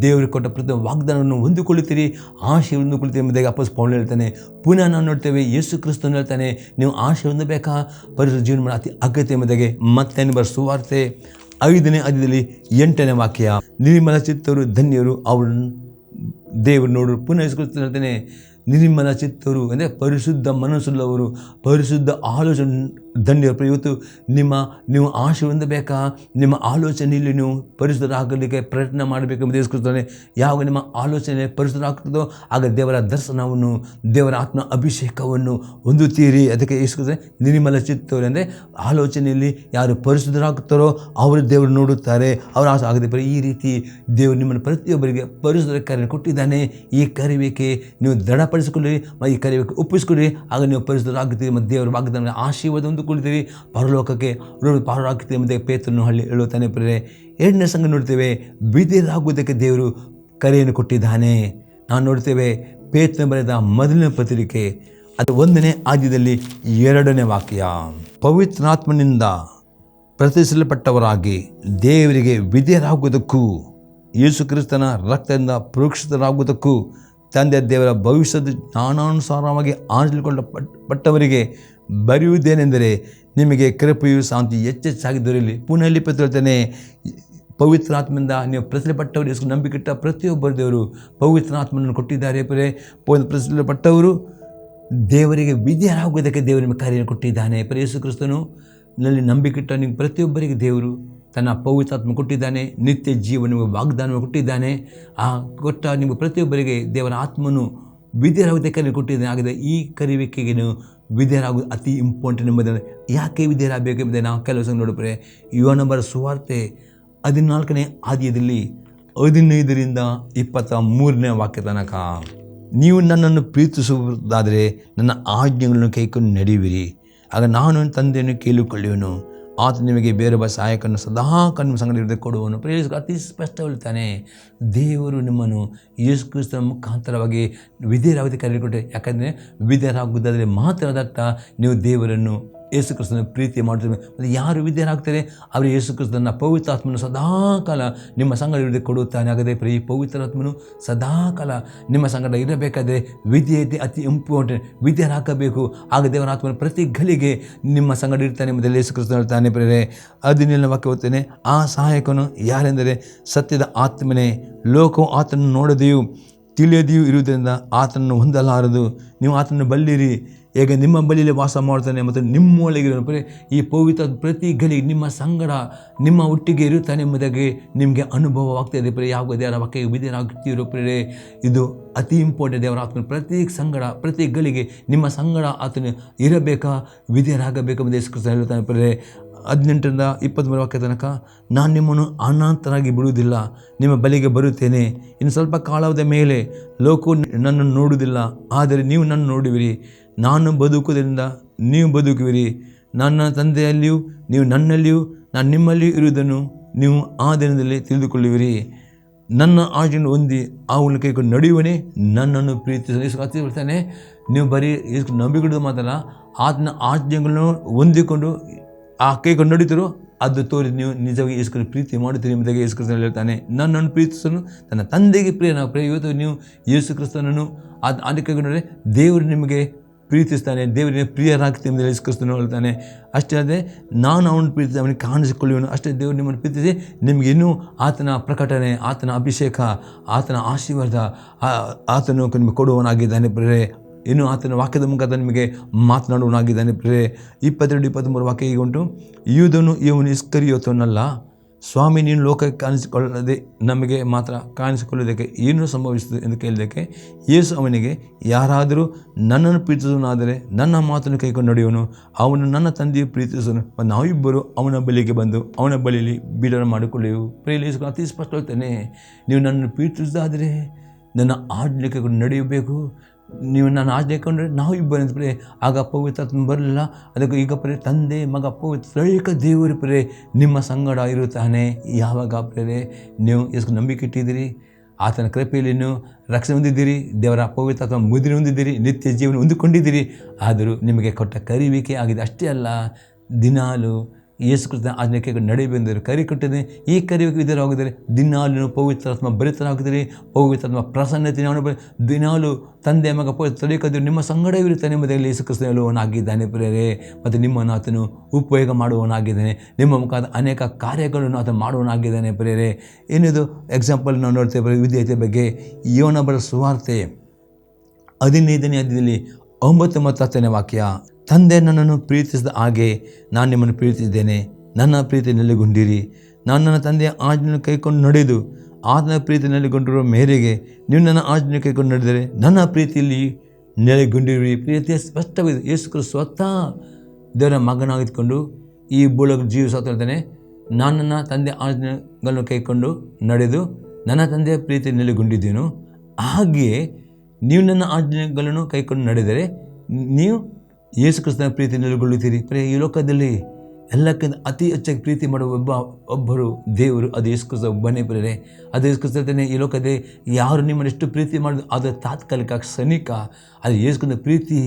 Speaker 1: ದೇವರಿಗೆ ಕೊಟ್ಟ ಪ್ರತಿ ವಾಗ್ದಾನವನ್ನು ಹೊಂದಿಕೊಳ್ಳುತ್ತೀರಿ, ಆಶೆ ಹೊಂದಿಕೊಳ್ಳುತ್ತೀರಿ ಎಂಬುದಾಗಿ ಪೌಲ ಹೇಳ್ತಾನೆ. ಪುನಃ ನಾವು ನೋಡ್ತೇವೆ, ಯೇಸು ಕ್ರಿಸ್ತನು ಹೇಳ್ತಾನೆ, ನೀವು ಆಶೆ ಹೊಂದಬೇಕಾ, ಪರಿಶುದ್ಧ ಜೀವನ ಮಾಡಿ ಅತಿ ಅಗತ್ಯ ಎಂಬುದಾಗಿ. ಮತ್ತೆ ಸುವಾರ್ತೆ 5ನೇ ಅಧ್ಯಾಯದಲ್ಲಿ 8ನೇ ವಾಕ್ಯ. ನಿರ್ಮಲ ಚಿತ್ತರು ಧನ್ಯರು, ಅವರನ್ನು ದೇವರು ನೋಡು. ಪುನಃ ಹೇಳ್ತಾನೆ, ನಿರ್ಮಲ ಚಿತ್ತರು ಅಂದರೆ ಪರಿಶುದ್ಧ ಮನಸ್ಸುಳ್ಳವರು, ಪರಿಶುದ್ಧ ಆಲೋಚನೆ ಧನ್ಯರು ಪ್ರಿಯ. ಇವತ್ತು ನೀವು ಆಶೆ ಹೊಂದಬೇಕಾ? ನಿಮ್ಮ ಆಲೋಚನೆಯಲ್ಲಿ ನೀವು ಪರಿಶುದ್ಧರಾಗಲಿಕ್ಕೆ ಪ್ರಯತ್ನ ಮಾಡಬೇಕೆಂಬುದು ಯೇಸು ಕ್ರಿಸ್ತನೇ. ಯಾವಾಗ ನಿಮ್ಮ ಆಲೋಚನೆ ಪರಿಶುದ್ಧರಾಗ್ತದೋ ಆಗ ದೇವರ ದರ್ಶನವನ್ನು, ದೇವರ ಆತ್ಮ ಅಭಿಷೇಕವನ್ನು ಹೊಂದುತ್ತೀರಿ. ಅದಕ್ಕೆ ಯೇಸು ಕ್ರಿಸ್ತನೇ ನಿರ್ಮಲ ಚಿತ್ತವರು ಅಂದರೆ ಆಲೋಚನೆಯಲ್ಲಿ ಯಾರು ಪರಿಶುದ್ಧರಾಗುತ್ತಾರೋ ಅವರು ದೇವರು ನೋಡುತ್ತಾರೆ, ಅವರ ಆಸೆ ಆಗದೆ ಬರೀ ಈ ರೀತಿ ದೇವರು ನಿಮ್ಮನ್ನು ಪ್ರತಿಯೊಬ್ಬರಿಗೆ ಪರಿಶುದ್ಧ ಕರೆ ಕೊಟ್ಟಿದ್ದಾನೆ. ಈ ಕರಿಬೇಕೆ ನೀವು ದೃಢಪಡಿಸಿಕೊಳ್ಳಿ, ಈ ಕರಿಬೇಕೆ ಒಪ್ಪಿಸಿಕೊಳ್ಳಿ, ಆಗ ನೀವು ಪರಿಶುದ್ಧರಾಗುತ್ತೀರಿ ಮತ್ತು ದೇವರ ವಾಗ್ದಾನ ಆಶೀರ್ವಾದ ಹೊಂದಿಕೊಳ್ಳುತ್ತೀರಿ, ಪರಲೋಕಕ್ಕೆ ಪಾರಾಗುತ್ತೀರಿ ಎಂಬುದೇ ಪೇತ್ರನು ಹೇಳುತ್ತಾನೆ. ಪ್ರಿಯರೇ, 2ನೇ ಸಂಘ ನೋಡ್ತೇವೆ, ವಿಧೇಯರಾಗುವುದಕ್ಕೆ ದೇವರು ಕರೆಯನ್ನು ಕೊಟ್ಟಿದ್ದಾನೆ. ನಾವು ನೋಡ್ತೇವೆ ಪೇತ್ರನು ಬರೆದ ಮೊದಲನೇ ಪತ್ರಿಕೆ ಅದು 1ನೇ ಆದ್ಯದಲ್ಲಿ 2ನೇ ವಾಕ್ಯ, ಪವಿತ್ರಾತ್ಮನಿಂದ ಪ್ರತಿಷ್ಠಿಸಲ್ಪಟ್ಟವರಾಗಿ ದೇವರಿಗೆ ವಿಧೇಯರಾಗುವುದಕ್ಕೂ ಯೇಸು ಕ್ರಿಸ್ತನ ರಕ್ತದಿಂದ ಪ್ರೋಕ್ಷಿತರಾಗುವುದಕ್ಕೂ ತಂದೆ ದೇವರ ಭವಿಷ್ಯದ ಜ್ಞಾನಾನುಸಾರವಾಗಿ ಆರಿಸಿಕೊಳ್ಳಲ್ಪಟ್ಟವರಿಗೆ ಬರೆಯುವುದೇನೆಂದರೆ, ನಿಮಗೆ ಕೃಪೆಯು ಶಾಂತಿ ಹೆಚ್ಚೆಚ್ಚಾಗಿ ದೊರೆಯಲಿ. ಪುನಃ ಇಲ್ಲಿ ಹೇಳ್ತಾನೆ, ಪವಿತ್ರಾತ್ಮದಿಂದ ನೀವು ಪ್ರತಿಷ್ಠಿಸಲ್ಪಟ್ಟವರು, ಯೇಸು ನಂಬಿಕೆಟ್ಟ ಪ್ರತಿಯೊಬ್ಬರು ದೇವರು ಪವಿತ್ರಾತ್ಮನನ್ನು ಕೊಟ್ಟಿದ್ದಾರೆ. ಪ್ರತಿಷ್ಠಿಸಲ್ಪಟ್ಟವರು ದೇವರಿಗೆ ವಿಧೇಯರಾಗುವುದಕ್ಕೆ ದೇವರು ನಿಮಗೆ ಕಾರ್ಯ ಕೊಟ್ಟಿದ್ದಾನೆ. ಯೇಸು ಕ್ರಿಸ್ತನು ನಲ್ಲಿ ನಂಬಿಕೆಟ್ಟ ನೀವು ಪ್ರತಿಯೊಬ್ಬರಿಗೆ ದೇವರು ತನ್ನ ಪವಿತ್ರಾತ್ಮ ಕೊಟ್ಟಿದ್ದಾನೆ, ನಿತ್ಯ ಜೀವ ನಿಮಗೆ ವಾಗ್ದಾನವನ್ನು ಕೊಟ್ಟಿದ್ದಾನೆ. ಆ ಕೊಟ್ಟ ನೀವು ಪ್ರತಿಯೊಬ್ಬರಿಗೆ ದೇವರ ಆತ್ಮನು ವಿಧೇಯರಾಗುವುದಕ್ಕೆ ಕೊಟ್ಟಿದ್ದಾನೆ. ಹಾಗಾದರೆ ಈ ಕರಿವಿಕೆಗೆ ನೀವು ವಿಧೇಯರಾಗುವುದು ಅತಿ ಇಂಪಾರ್ಟೆಂಟ್ ಎಂಬುದನ್ನು. ಯಾಕೆ ವಿಧೇಯರಾಗಬೇಕೆಂಬುದೇ ನಾವು ಕೆಲವು ಸಲ ನೋಡಿದರೆ, ಯೋಹನ ಬರೆದ ಸುವಾರ್ತೆ 14ನೇ ಅಧ್ಯಾಯದಲ್ಲಿ 15ರಿಂದ 23ನೇ ವಾಕ್ಯ ತನಕ, ನೀವು ನನ್ನನ್ನು ಪ್ರೀತಿಸುವುದಾದರೆ ನನ್ನ ಆಜ್ಞೆಗಳನ್ನು ಕೈಕೊಂಡು ನಡೆಯುವಿರಿ, ಆಗ ನಾನು ತಂದೆಯನ್ನು ಕೇಳಿಕೊಳ್ಳುವನು, ಆತ ನಿಮಗೆ ಬೇರೆ ಸಹಾಯಕನ್ನು ಸದಾ ನಿಮ್ಮ ಸಂಗಡ ಕೊಡುವನು. ಅತಿ ಸ್ಪಷ್ಟ ಹೇಳ್ತಾನೆ, ದೇವರು ನಿಮ್ಮನ್ನು ಯೇಸು ಕ್ರಿಸ್ತನ ಮುಖಾಂತರವಾಗಿ ವಿಧೇಯರಾಗುವುದಕ್ಕೆ ಕರೆದುಕೊಟ್ಟೆ. ಯಾಕಂದರೆ ವಿಧೇಯರಾಗುವುದಾದರೆ ಮಾತ್ರ ಅದರ್ಥ ನೀವು ದೇವರನ್ನು ಯೇಸು ಕ್ರಿಸ್ತನ ಪ್ರೀತಿ ಮಾಡ್ತೀವಿ. ಮತ್ತು ಯಾರು ವಿಧೇಯರಾಗ್ತಾರೆ ಅವರು ಯೇಸು ಕ್ರಿಸ್ತನ ಪವಿತ್ರಾತ್ಮನು ಸದಾಕಾಲ ನಿಮ್ಮ ಸಂಗಡ ಇರುವುದಕ್ಕೆ ಕೊಡುತ್ತಾನೆ. ಹಾಗಾದರೆ ಈ ಪವಿತ್ರಾತ್ಮನು ಸದಾಕಾಲ ನಿಮ್ಮ ಸಂಗಡ ಇರಬೇಕಾದರೆ ವಿಧೇಯತೆ ಅತಿ ಇಂಪಾರ್ಟೆಂಟ್. ವಿಧೇಯರಾಗಬೇಕು, ಆಗ ದೇವರ ಆತ್ಮನ ಪ್ರತಿ ಗಳಿಗೆ ನಿಮ್ಮ ಸಂಗಡ ಇರ್ತಾನೆ ಎಂಬುದರಲ್ಲಿ ಯೇಸು ಕ್ರಿಸ್ತನು ಹೇಳ್ತಾನೆ. ಪ್ರಿಯರೇ, 17ನೇ ವಾಕ್ಯ ಓದ್ತೇನೆ, ಆ ಸಹಾಯಕನು ಯಾರೆಂದರೆ ಸತ್ಯದ ಆತ್ಮನೇ. ಲೋಕವು ಆತನನ್ನು ನೋಡದೆಯೂ ತಿಳಿಯದೆಯೂ ಇರುವುದರಿಂದ ಆತನನ್ನು ಹೊಂದಲಾರದು. ನೀವು ಆತನನ್ನು ಬಲ್ಲಿರಿ, ಹೇಗೆ ನಿಮ್ಮ ಬಳಿಯಲ್ಲಿ ವಾಸ ಮಾಡ್ತಾನೆ ಮತ್ತು ನಿಮ್ಮೊಳಗಿರೋ ಈ ಪವಿತ್ರ ಪ್ರತಿ ಗಳಿಗೆ ನಿಮ್ಮ ಸಂಗಡ ನಿಮ್ಮ ಒಟ್ಟಿಗೆ ಇರುತ್ತಾನೆ ಎಂಬುದಾಗಿ ನಿಮಗೆ ಅನುಭವವಾಗ್ತಾಯಿದೆ. ಯಾವ ದೇವರ ವಾಕ್ಯಕ್ಕೆ ವಿಧೇಯರಾಗುತ್ತೀರೋ ಪ್ರಿಯರೇ, ಇದು ಅತಿ ಇಂಪಾರ್ಟೆಂಟ್. ದೇವರ ಆತ್ಮನ ಪ್ರತಿ ಸಂಗಡ ಪ್ರತಿ ಗಳಿಗೆ ನಿಮ್ಮ ಸಂಗಡ ಆತನು ಇರಬೇಕಾ, ವಿಧೇಯರಾಗಬೇಕೆಂಬುದು ಯೇಸು ಕ್ರಿಸ್ತನು ಹೇಳುತ್ತಾನೆ. ಪ್ರಿಯರೇ, 18ರಿಂದ 23 ವಾಕ್ಯ ತನಕ, ನಾನು ನಿಮ್ಮನ್ನು ಅನಾಥರಾಗಿ ಬಿಡುವುದಿಲ್ಲ, ನಿಮ್ಮ ಬಳಿಗೆ ಬರುತ್ತೇನೆ. ಇನ್ನು ಸ್ವಲ್ಪ ಕಾಲದ ಮೇಲೆ ಲೋಕವು ನನ್ನನ್ನು ನೋಡುವುದಿಲ್ಲ, ಆದರೆ ನೀವು ನನ್ನ ನೋಡುವಿರಿ. ನಾನು ಬದುಕುವುದರಿಂದ ನೀವು ಬದುಕುವಿರಿ. ನನ್ನ ತಂದೆಯಲ್ಲಿಯೂ ನೀವು ನನ್ನಲ್ಲಿಯೂ ನಾನು ನಿಮ್ಮಲ್ಲಿಯೂ ಇರುವುದನ್ನು ನೀವು ಆ ದಿನದಲ್ಲಿ ತಿಳಿದುಕೊಳ್ಳುವಿರಿ. ನನ್ನ ಆಜ್ಞೆಯನ್ನು ಹೊಂದಿ ಅವುಗಳನ್ನು ಕೈಕೊಂಡು ನಡೆಯುವನೇ ನನ್ನನ್ನು ಪ್ರೀತಿಸಲು ಹೇಳ್ತಾನೆ. ನೀವು ಬರೀ ನಂಬಿಕೊಳ್ಳೋದು ಮಾತ್ರ, ಆತನ ಆಜ್ಞೆಗಳನ್ನು ಹೊಂದಿಕೊಂಡು ಆ ಕೈಕೊಂಡು ನಡೀತಿರೋ ಅದು ತೋರಿ ನೀವು ನಿಜವಾಗಿ ಯೇಸು ಪ್ರೀತಿ ಮಾಡುತ್ತೀರಿ ಎಂಬುದಾಗಿ ಯೇಸು ಕ್ರಿಸ್ತನು ಹೇಳ್ತಾನೆ. ನನ್ನನ್ನು ಪ್ರೀತಿಸಲು ತನ್ನ ತಂದೆಗೆ ಪ್ರಿಯ. ಇವತ್ತು ನೀವು ಯೇಸು ಕ್ರಿಸ್ತನನ್ನು ಅದಕ್ಕೆ ನೋಡಿದರೆ ದೇವರು ನಿಮಗೆ ಪ್ರೀತಿಸ್ತಾನೆ, ದೇವರಿಗೆ ಪ್ರಿಯರಾಗ್ತೀನಿ ಎಂದು ಯೇಸು ಕ್ರಿಸ್ತನು ಹೇಳ್ತಾನೆ. ಅಷ್ಟೇ ಅಲ್ಲದೆ ನಾನು ಅವನು ಪ್ರೀತಿಸಿ ಅವನಿಗೆ ಕಾಣಿಸಿಕೊಳ್ಳುವನು. ಅಷ್ಟೇ ದೇವರು ನಿಮ್ಮನ್ನು ಪ್ರೀತಿಸಿ ನಿಮಗೆ ಇನ್ನೂ ಆತನ ಪ್ರಕಟಣೆ, ಆತನ ಅಭಿಷೇಕ, ಆತನ ಆಶೀರ್ವಾದ ಆತನು ನಿಮಗೆ ಕೊಡುವವನಾಗಿದ್ದಾನೆ. ಪ್ರಿಯರೇ, ಇನ್ನು ಆತನ ವಾಕ್ಯದ ಮುಖಾಂತರ ನಿಮಗೆ ಮಾತನಾಡುವನಾಗಿದ್ದಾನೆ. ಪ್ರಿಯರೇ, 22-23 ವಾಕ್ಯ ಹೀಗೆ ಉಂಟು, ಯೂದನು ಇವನು ಇಸ್ಕರಿಯೋತನಲ್ಲ, ಸ್ವಾಮಿ ನೀನು ಲೋಕಕ್ಕೆ ಕಾಣಿಸಿಕೊಳ್ಳದೆ ನಮಗೆ ಮಾತ್ರ ಕಾಣಿಸಿಕೊಳ್ಳುವುದಕ್ಕೆ ಏನು ಸಂಭವಿಸಿತು ಎಂದು ಕೇಳಿದ್ದಕ್ಕೆ ಯೇಸು ಅವನಿಗೆ, ಯಾರಾದರೂ ನನ್ನನ್ನು ಪ್ರೀತಿಸುವನಾದರೆ ನನ್ನ ಮಾತನ್ನು ಕೈಕೊಂಡು ನಡೆಯುವನು, ಅವನು ನನ್ನ ತಂದೆಯು ಪ್ರೀತಿಸುವನು, ನಾವಿಬ್ಬರು ಅವನ ಬಳಿಗೆ ಬಂದು ಅವನ ಬಳಿಯಲ್ಲಿ ಬಿಡುಗಡೆ ಮಾಡಿಕೊಳ್ಳೆವು. ಪ್ರಿಯರೇ, ಅತಿ ಸ್ಪಷ್ಟ ಹೇಳ್ತೇನೆ, ನೀವು ನನ್ನನ್ನು ಪ್ರೀತಿಸುವುದಾದರೆ ನನ್ನ ಆಜ್ಞೆ ಕೈಕೊಂಡು ನಡೆಯಬೇಕು. ನೀವು ನಾನು ಆಜ್ಞೆ ಕೊಂಡ್ರೆ ನಾವು ಇಬ್ಬರು ಅಂತ ಆಗ ಪವಿತ್ರಾತ್ಮ ಬರಲಿಲ್ಲ. ಅದಕ್ಕೆ ಈಗ ತಂದೆ ಮಗ ಪವಿತ್ರ ದೇವರು ನಿಮ್ಮ ಸಂಗಡ ಇರುತ್ತಾನೆ. ಯಾವಾಗ ನೀವು ಎಷ್ಟು ನಂಬಿಕೆ ಇಟ್ಟಿದ್ದೀರಿ, ಆತನ ಕೃಪೆಯಲ್ಲಿ ನೀವು ರಕ್ಷಣೆ ಹೊಂದಿದ್ದೀರಿ, ದೇವರ ಪವಿತ್ರಾತ್ಮ ಮುದ್ರೆ ಹೊಂದಿದ್ದೀರಿ, ನಿತ್ಯ ಜೀವನ ಹೊಂದಿಕೊಂಡಿದ್ದೀರಿ. ಆದರೂ ನಿಮಗೆ ಕೊಟ್ಟ ಕರಿವಿಕೆ ಆಗಿದೆ. ಅಷ್ಟೇ ಅಲ್ಲ, ದಿನಾಲು ಯೇಸು ಕ್ರಿಸ್ತನ ಆಜ್ಞೆಗೆ ನಡೆಯಬೇಕೆಂದರೆ ಕರಿ ಕೊಟ್ಟಿದೆ. ಈ ಕರಿವಿಕೆ ವಿಧೇಯರಾಗಿದ್ದರೆ ದಿನಾಲು ಪವಿತ್ರಾತ್ಮ ಭರಿತರಾಗಿದ್ದೀರಿ, ಪವಿತ್ರಾತ್ಮ ಪ್ರಸನ್ನತೆ ದಿನಾಲು ತಂದೆ ಮಗ ಪವಿತ್ರ ನಿಮ್ಮ ಸಂಗಡ ಇರುತ್ತಾನೆ ಎಂಬುದಾಗಿ ಯೇಸು ಕ್ರಿಸ್ತನು ಹೇಳುವವನಾಗಿದ್ದಾನೆ. ಪ್ರಿಯರೇ, ಮತ್ತು ನಿಮ್ಮನ್ನು ಆತನು ಉಪಯೋಗ ಮಾಡುವವನಾಗಿದ್ದಾನೆ. ನಿಮ್ಮ ಮುಖಾಂತರ ಅನೇಕ ಕಾರ್ಯಗಳನ್ನು ಆತ ಮಾಡುವವನಾಗಿದ್ದಾನೆ. ಪ್ರಿಯರೇ, ಏನಿದು ಎಕ್ಸಾಂಪಲ್ ನಾವು ನೋಡ್ತೇವೆ ವಿಧೇಯತೆ ಬಗ್ಗೆ. ಯೋಹನ ಬರೆದ ಸುವಾರ್ತೆ 15ನೇ ಅಧ್ಯಾಯದಲ್ಲಿ 9 ಮತ್ತು 10ನೇ ವಾಕ್ಯ. ತಂದೆ ನನ್ನನ್ನು ಪ್ರೀತಿಸಿದ ಹಾಗೆ ನಾನು ನಿಮ್ಮನ್ನು ಪ್ರೀತಿಸಿದ್ದೇನೆ, ನನ್ನ ಪ್ರೀತಿ ನೆಲೆಗೊಂಡಿರಿ. ನಾನು ನನ್ನ ತಂದೆಯ ಆಜ್ಞೆಯನ್ನು ಕೈಕೊಂಡು ನಡೆದು ಆತನ ಪ್ರೀತಿ ನೆಲೆಗೊಂಡಿರುವ ಮೇರೆಗೆ ನೀವು ನನ್ನ ಆಜ್ಞೆ ಕೈಕೊಂಡು ನಡೆದರೆ ನನ್ನ ಪ್ರೀತಿಯಲ್ಲಿ ನೆಲೆಗೊಂಡಿರುವಿ. ಪ್ರೀತಿಯ ಸ್ಪಷ್ಟವಿದೆ. ಯೇಸು ಕ್ರಿಸ್ತ ಸ್ವತಃ ದೇವರ ಮಗನಾಗಿದ್ದುಕೊಂಡು ಈ ಭೂಲೋಕ ಜೀವಿಸುತ್ತಾನೆ. ನಾನು ನನ್ನ ತಂದೆಯ ಆಜ್ಞೆಗಳನ್ನು ಕೈಕೊಂಡು ನಡೆದು ನನ್ನ ತಂದೆಯ ಪ್ರೀತಿ ನೆಲೆಗೊಂಡಿದ್ದೇನು, ಹಾಗೆಯೇ ನೀವು ನನ್ನ ಆಜ್ಞೆಗಳನ್ನು ಕೈಕೊಂಡು ನಡೆದರೆ ನೀವು ಯೇಸು ಕ್ರಿಸ್ತನ ಪ್ರೀತಿ ನೆಲೆಗೊಳ್ಳುತ್ತೀರಿ. ಈ ಲೋಕದಲ್ಲಿ ಎಲ್ಲಕ್ಕಿಂತ ಅತಿ ಹೆಚ್ಚಾಗಿ ಪ್ರೀತಿ ಮಾಡುವ ಒಬ್ಬರು ದೇವರು, ಅದು ಯೇಸು ಕ್ರಿಸ್ತ ಒಬ್ಬನೇ ಪ್ರೇರೆ. ಅದು ಯೇಸು ಕ್ರಿಸ್ತನೇ. ಈ ಲೋಕದಲ್ಲಿ ಯಾರು ನಿಮ್ಮನ್ನು ಎಷ್ಟು ಪ್ರೀತಿ ಮಾಡೋದು ಅದು ತಾತ್ಕಾಲಿಕ, ಕ್ಷಣಿಕ. ಅದು ಯೇಸು ಕ್ರಿಸ್ತನ ಪ್ರೀತಿ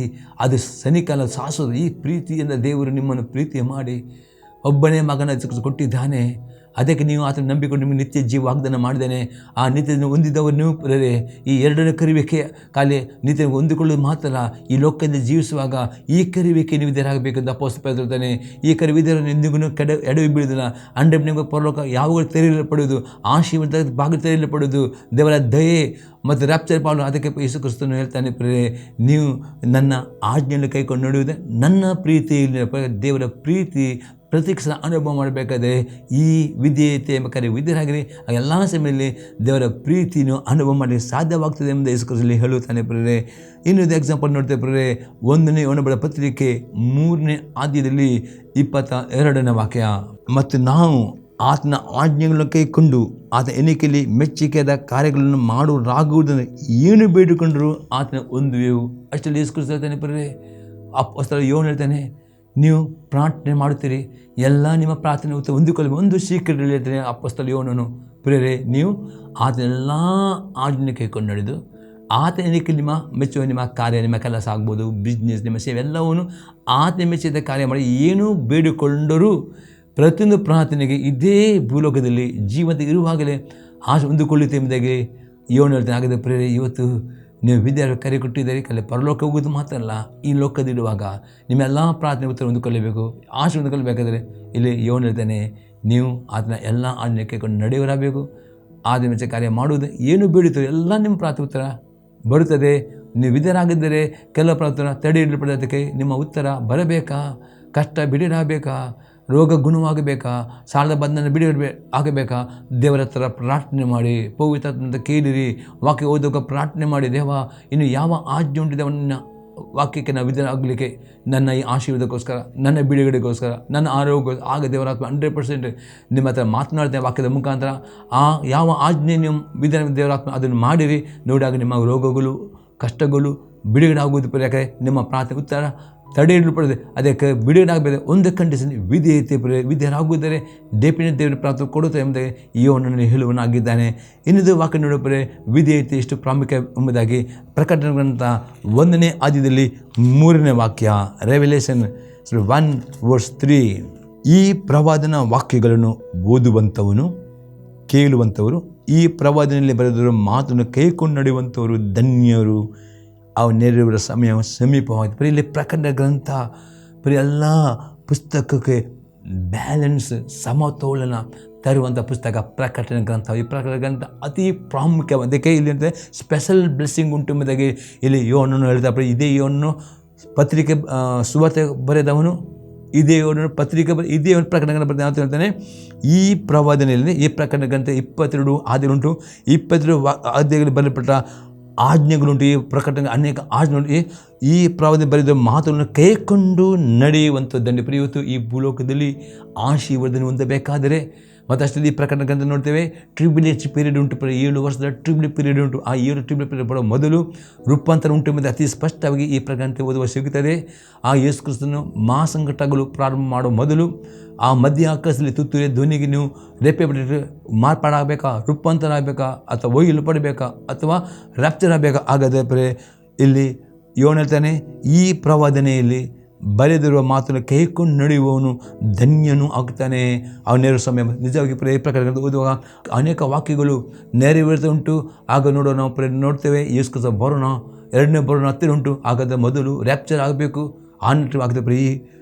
Speaker 1: ಅದು ಕ್ಷಣಿಕ ಅಲ್ಲ, ಶಾಶ್ವತ. ಈ ಪ್ರೀತಿಯಿಂದ ದೇವರು ನಿಮ್ಮನ್ನು ಪ್ರೀತಿ ಮಾಡಿ ಒಬ್ಬನೇ ಮಗನ ಕೊಟ್ಟಿದ್ದಾನೆ. ಅದಕ್ಕೆ ನೀವು ಆತನ ನಂಬಿಕೊಂಡು ನಿಮಗೆ ನಿತ್ಯ ಜೀವ ವಾಗ್ದಾನ ಮಾಡಿದ್ದಾನೆ. ಆ ನಿತ್ಯ ಹೊಂದಿದವರು ನೀವು ಪ್ರೇರೆ. ಈ ಎರಡನೇ ಕರಿಬೇಕೆ ಖಾಲಿ ನಿತ್ಯ ಹೊಂದಿಕೊಳ್ಳೋದು ಮಾತ್ರ ಅಲ್ಲ, ಈ ಲೋಕದಲ್ಲಿ ಜೀವಿಸುವಾಗ ಈ ಕರಿಬೇಕೆ ನೀವು ವಿಧೇಯರಾಗಬೇಕೆಂದು ಅಪೊಸ್ತಲ ಪೌಲನು ಈ ಕರಿವಿಧೇಯರನ್ನು ಎಂದಿಗೂ ಎಡವಿ ಬೀಳುವುದಿಲ್ಲ. ಅಂದರೆ ನಿಮಗೆ ಪರಲೋಕ ಯಾವಾಗಲೂ ತೆರೆಯಲ್ಪಡುವುದು, ಆಶೀರ್ವಾದ ಬಾಗಿಲು ತೆರೆಯಲ್ಪಡುವುದು, ದೇವರ ದಯೆ ಮತ್ತು ರ್ಯಾಪ್ಚರ್ ಪಾಲು. ಅದಕ್ಕೆ ಯೇಸು ಕ್ರಿಸ್ತನು ಹೇಳ್ತಾನೆ, ಪ್ರೇರೆ ನೀವು ನನ್ನ ಆಜ್ಞೆಯನ್ನು ಕೈಕೊಂಡು ನಡೆಯುವುದೇ ನನ್ನ ಪ್ರೀತಿಯಲ್ಲಿ. ದೇವರ ಪ್ರೀತಿ ಪ್ರತಿಕ್ಷಣ ಅನುಭವ ಮಾಡಬೇಕಾದ್ರೆ ಈ ವಿಧೇಯತೆ ಎಂಬ ಕರೆ ವಿಧೇಯರಾಗಿರಿ. ಎಲ್ಲ ಸಮಯದಲ್ಲಿ ದೇವರ ಪ್ರೀತಿಯನ್ನು ಅನುಭವ ಮಾಡಿ ಸಾಧ್ಯವಾಗ್ತದೆ ಎಂಬುದು ಯೇಸು ಕ್ರಿಸ್ತನಲ್ಲಿ ಹೇಳುತ್ತಾನೆ. ಪ್ರೇರೆ ಇನ್ನೊಂದು ಎಕ್ಸಾಂಪಲ್ ನೋಡ್ತೇವೆ ಪ್ರೇರೆ. 1ನೇ ಯೋಹನ ಪತ್ರಿಕೆ 3ನೇ ಅಧ್ಯಾಯದಲ್ಲಿ 22ನೇ ವಾಕ್ಯ. ಮತ್ತು ನಾವು ಆತನ ಆಜ್ಞೆಗಳನ್ನು ಕೈಕೊಂಡು ಆತನ ಎಣಿಕೆಯಲ್ಲಿ ಮೆಚ್ಚಿಕೆಯಾದ ಕಾರ್ಯಗಳನ್ನು ಮಾಡುವುದಾಗುವುದನ್ನು ಏನು ಬೇಡಿಕೊಂಡರೂ ಆತನ ಹೊಂದುವೆವು. ಅಷ್ಟರಲ್ಲಿ ಯೇಸು ಕ್ರಿಸ್ತ ಹೇಳ್ತಾನೆ ಪ್ರೇರೆ. ಅಪೊಸ್ತಲ ಯೋಹನ ಹೇಳ್ತಾನೆ, ನೀವು ಪ್ರಾರ್ಥನೆ ಮಾಡುತ್ತೀರಿ, ಎಲ್ಲ ನಿಮ್ಮ ಪ್ರಾರ್ಥನೆ ಹೊಂದಿಕೊಳ್ಳಬೇಕು. ಒಂದು ಸೀಕ್ರೆಟ್ ಹೇಳ್ತಾನೆ ಅಪೊಸ್ತಲ ಯೋಹನನು, ಪ್ರೇರೆ ನೀವು ಆತನೆಲ್ಲ ಆಜ್ಞೆ ಕೈಕೊಂಡು ನಡೆದು ಆತ ಎಣಿಕೆಯಲ್ಲಿ ನಿಮ್ಮ ಮೆಚ್ಚುವ ನಿಮ್ಮ ಕಾರ್ಯ, ನಿಮ್ಮ ಕೆಲಸ ಆಗ್ಬೋದು, ಬಿಸ್ನೆಸ್, ನಿಮ್ಮ ಸೇವೆ ಎಲ್ಲವನ್ನು ಆತ ಮೆಚ್ಚಿದ ಕಾರ್ಯ ಮಾಡಿ ಏನು ಬೇಡಿಕೊಂಡರೂ ಪ್ರತಿಯೊಂದು ಪ್ರಾರ್ಥನೆಗೆ ಇದೇ ಭೂಲೋಕದಲ್ಲಿ ಜೀವಂತ ಇರುವಾಗಲೇ ಆಶೆ ಹೊಂದಿಕೊಳ್ಳುತ್ತೆ ಎಂಬುದಾಗಿ ಯೋಹನ ಹೇಳ್ತಾನೆ. ಹಾಗಾದರೆ ಪ್ರೇರೆ ಇವತ್ತು ನೀವು ವಿದ್ಯಾರ್ಥಿ ಕರೆ ಕೊಟ್ಟಿದ್ದೀರಿ, ಕಲೆ ಪರಲೋಕ ಹೋಗೋದು ಮಾತ್ರ ಅಲ್ಲ, ಈ ಲೋಕದಲ್ಲಿರುವಾಗ ನಿಮ್ಮೆಲ್ಲ ಪ್ರಾರ್ಥನೆ ಉತ್ತರ ಹೊಂದಿಕೊಳ್ಳಬೇಕು, ಆಶೆ ಹೊಂದಿಕೊಳ್ಳಬೇಕಾದ್ರೆ ಇಲ್ಲಿ ಯೋಹನ ಹೇಳ್ತಾನೆ, ನೀವು ಆತನ ಎಲ್ಲ ಆಜ್ಞೆ ಕೈಕೊಂಡು ನಡೆಯವರಾಗಬೇಕು. ಆದ ಮೆಚ್ಚ ಕಾರ್ಯ ಮಾಡುವುದು ಏನು ಬೇಡುತ್ತೋ ಎಲ್ಲ ನಿಮ್ಮ ಪ್ರಾರ್ಥನೆ ಉತ್ತರ ಬರುತ್ತದೆ. ನೀವು ವಿದ್ಯರಾಗಿದ್ದರೆ ಕೆಲವು ಪ್ರಾರ್ಥನೆ ತಡೆ ಹಿಡಿಯಲ್ಪಡೋದಕ್ಕೆ ನಿಮ್ಮ ಉತ್ತರ ಬರಬೇಕಾ, ಕಷ್ಟ ಬಿಡುಗಡೆಯಾಗಬೇಕಾ, ರೋಗ ಗುಣವಾಗಬೇಕಾ, ಸಾಲದ ಬಂಧನ ಬಿಡುಗಡೆ ಆಗಬೇಕಾ, ದೇವರ ಹತ್ರ ಪ್ರಾರ್ಥನೆ ಮಾಡಿ ಪವಿತ್ರ ಕೇಳಿರಿ, ವಾಕ್ಯ ಓದೋಕೆ ಪ್ರಾರ್ಥನೆ ಮಾಡಿ, ದೇವ ಇನ್ನು ಯಾವ ಆಜ್ಞೆ ಉಂಟಿದೆ ಅವನ್ನ ವಾಕ್ಯಕ್ಕೆ ನಾವು ವಿಧೇಯರಾಗಲಿಕ್ಕೆ, ನನ್ನ ಈ ಆಶೀರ್ವಾದಕ್ಕೋಸ್ಕರ, ನನ್ನ ಬಿಡುಗಡೆಗೋಸ್ಕರ, ನನ್ನ ಆರೋಗ್ಯ ಆಗ ದೇವರಾತ್ಮ 100% ನಿಮ್ಮ ಹತ್ರ ಮಾತನಾಡ್ತೇನೆ ವಾಕ್ಯದ ಮುಖಾಂತರ. ಆ ಯಾವ ಆಜ್ಞೆ ನೀವು ದೇವರಾತ್ಮ ಅದನ್ನು ಮಾಡಿರಿ, ನೋಡಿದಾಗ ನಿಮ್ಮ ರೋಗಗಳು ಕಷ್ಟಗಳು ಬಿಡುಗಡೆ ಆಗುವುದು. ಯಾಕೆ ನಿಮ್ಮ ಪ್ರಾರ್ಥನೆ ಉತ್ತರ ತಡೆ ಹಿಡಿಯಲ್ಪಡದೆ. ಅದಕ್ಕೆ ಬಿಡುಗಡೆ ಆಗಬೇಕು. ಒಂದು ಕಂಡೀಷನ್ ವಿಧೇಯತೆ. ವಿಧೇಯರಾಗುವುದರೆ ಡೆಫಿನೆಟ್ ದೇವರ ಪ್ರಾರ್ಥನೆ ಕೊಡುತ್ತೆ ಎಂಬುದಾಗಿ ಯೋಹನನು ಹೇಳುವನಾಗಿದ್ದಾನೆ. ಇನ್ನೊಂದು ವಾಕ್ಯ ನೋಡೋಣ, ವಿಧೇಯತೆ ಎಷ್ಟು ಪ್ರಾಮುಖ್ಯ ಎಂಬುದಾಗಿ ಪ್ರಕಟಣೆ ಗ್ರಂಥ 1ನೇ ಅಧ್ಯಾಯದಲ್ಲಿ 3ನೇ ವಾಕ್ಯ, ರೆವೆಲೇಷನ್ 1:3. ಈ ಪ್ರವಾದನ ವಾಕ್ಯಗಳನ್ನು ಓದುವಂಥವನು, ಕೇಳುವಂಥವರು, ಈ ಪ್ರವಾದನೆಯಲ್ಲಿ ಬರೆದಿರುವ ಮಾತನ್ನು ಕೈಕೊಂಡು ನಡೆಯುವಂಥವರು ಧನ್ಯರು, ಅವು ನೆರವೇರುವ ಸಮಯ ಸಮೀಪವಾಯಿತು. ಬರೀ ಇಲ್ಲಿ ಪ್ರಕಟಣೆ ಗ್ರಂಥ ಬರೀ ಎಲ್ಲ ಪುಸ್ತಕಕ್ಕೆ ಬ್ಯಾಲೆನ್ಸ್, ಸಮತೋಲನ ತರುವಂಥ ಪುಸ್ತಕ ಪ್ರಕಟಣೆ ಗ್ರಂಥ. ಈ ಪ್ರಕಟಣೆ ಗ್ರಂಥ ಅತಿ ಪ್ರಾಮುಖ್ಯವಾದಕ್ಕೆ ಇಲ್ಲಿ ಅಂತ ಸ್ಪೆಷಲ್ ಬ್ಲೆಸ್ಸಿಂಗ್ ಉಂಟು ಎಂಬುದಾಗಿ ಇಲ್ಲಿ ಯೋಹನನು ಹೇಳ್ತಾರೆ. ಇದೇ ಯೋಹನನು ಪತ್ರಿಕೆ ಸುವಾರ್ತೆ ಬರೆದವನು, ಇದೇ ಯೋಹನನು ಪತ್ರಿಕೆ ಇದೇ ಪ್ರಕಟಣೆ ಗ್ರಂಥ ಬರೆದ ಅಂತ ಹೇಳ್ತಾನೆ. ಈ ಪ್ರವಾದನೆಯಲ್ಲಿ ಈ ಪ್ರಕಟಣೆ ಗ್ರಂಥ 22 ಅಧ್ಯಾಯಗಳುಂಟು. 22 ಅಧ್ಯಾಯಗಳಲ್ಲಿ ಬರೆಯಲ್ಪಟ್ಟ ಆಜ್ಞೆಗಳುಂಟು. ಈ ಪ್ರಕಟಣೆ ಅನೇಕ ಆಜ್ಞೆಗಳು. ಈ ಪ್ರವಾದನೆ ಬರೆದ ಮಾತುಗಳನ್ನು ಕೈಕೊಂಡು ನಡೆಯುವಂಥದ್ದನ್ನು ಇವತ್ತು ಈ ಭೂಲೋಕದಲ್ಲಿ ಆಶೀರ್ವಾದನೆ ಹೊಂದಬೇಕಾದರೆ ಮತ್ತು ಅಷ್ಟರಲ್ಲಿ ಈ ಪ್ರಕಟಣೆ ಗ್ರಂಥ ನೋಡ್ತೇವೆ. ಟ್ರಿಬ್ಯುಲೇಷನ್ ಪೀರಿಯಡ್ ಉಂಟು, 7 ವರ್ಷದ ಟ್ರಿಬ್ಯುಲೇಷನ್ ಪೀರಿಯಡ್ ಉಂಟು. ಆ 7 ಟ್ರಿಬ್ಯುಲೇಷನ್ ಪೀರಿಯಡ್ ಬರೋ ಮೊದಲು ರೂಪಾಂತರ ಉಂಟು ಎಂಬುದು ಅತಿ ಸ್ಪಷ್ಟವಾಗಿ ಈ ಪ್ರಕಟಣೆ ಓದುವ ಸಿಗುತ್ತದೆ. ಆ ಯೇಸು ಕ್ರಿಸ್ತನು ಮಹಾಸಂಕಟಗಳು ಪ್ರಾರಂಭ ಮಾಡೋ ಮೊದಲು ಆ ಮಧ್ಯ ಆಕಾಶದಲ್ಲಿ ತುತ್ತೂರಿ ಧ್ವನಿಗೆ ನೀವು ರೆಪ್ಪೆ ಬಿಟ್ಟು ಮಾರ್ಪಾಡಾಗಬೇಕಾ, ರೂಪಾಂತರ ಆಗಬೇಕಾ, ಅಥವಾ ಒಯ್ಯಲು ಪಡಬೇಕಾ, ಅಥವಾ ರ್ಯಾಪ್ಚರ್ ಆಗಬೇಕಾ? ಹಾಗಾದರೆ ಇಲ್ಲಿ ಯೋಹನ ಹೇಳ್ತಾನೆ, ಈ ಪ್ರವಾದನೆಯಲ್ಲಿ ಬರೆದಿರುವ ಮಾತನ್ನು ಕೈಕೊಂಡು ನಡೆಯುವವನು ಧನ್ಯನು ಆಗ್ತಾನೆ, ಅವನೇರೋ ಸಮಯ. ನಿಜವಾಗಿ ಪ್ರಕಾರ ಓದುವಾಗ ಅನೇಕ ವಾಕ್ಯಗಳು ನೆರವೇರ್ತಾ ಉಂಟು. ಆಗ ನೋಡೋ ನಾವು ನೋಡ್ತೇವೆ ಯೇಸು ಕ್ರಿಸ್ತ ಬರೋಣ, ಎರಡನೇ ಬರೋಣ ಹತ್ತಿರ ಉಂಟು. ಹಾಗಾದರೆ ಮೊದಲು ರ್ಯಾಪ್ಚರ್ ಆಗಬೇಕು. ಆ ನಿಟ್ಟಿನಲ್ಲಿ ಆಗದೆ ಈ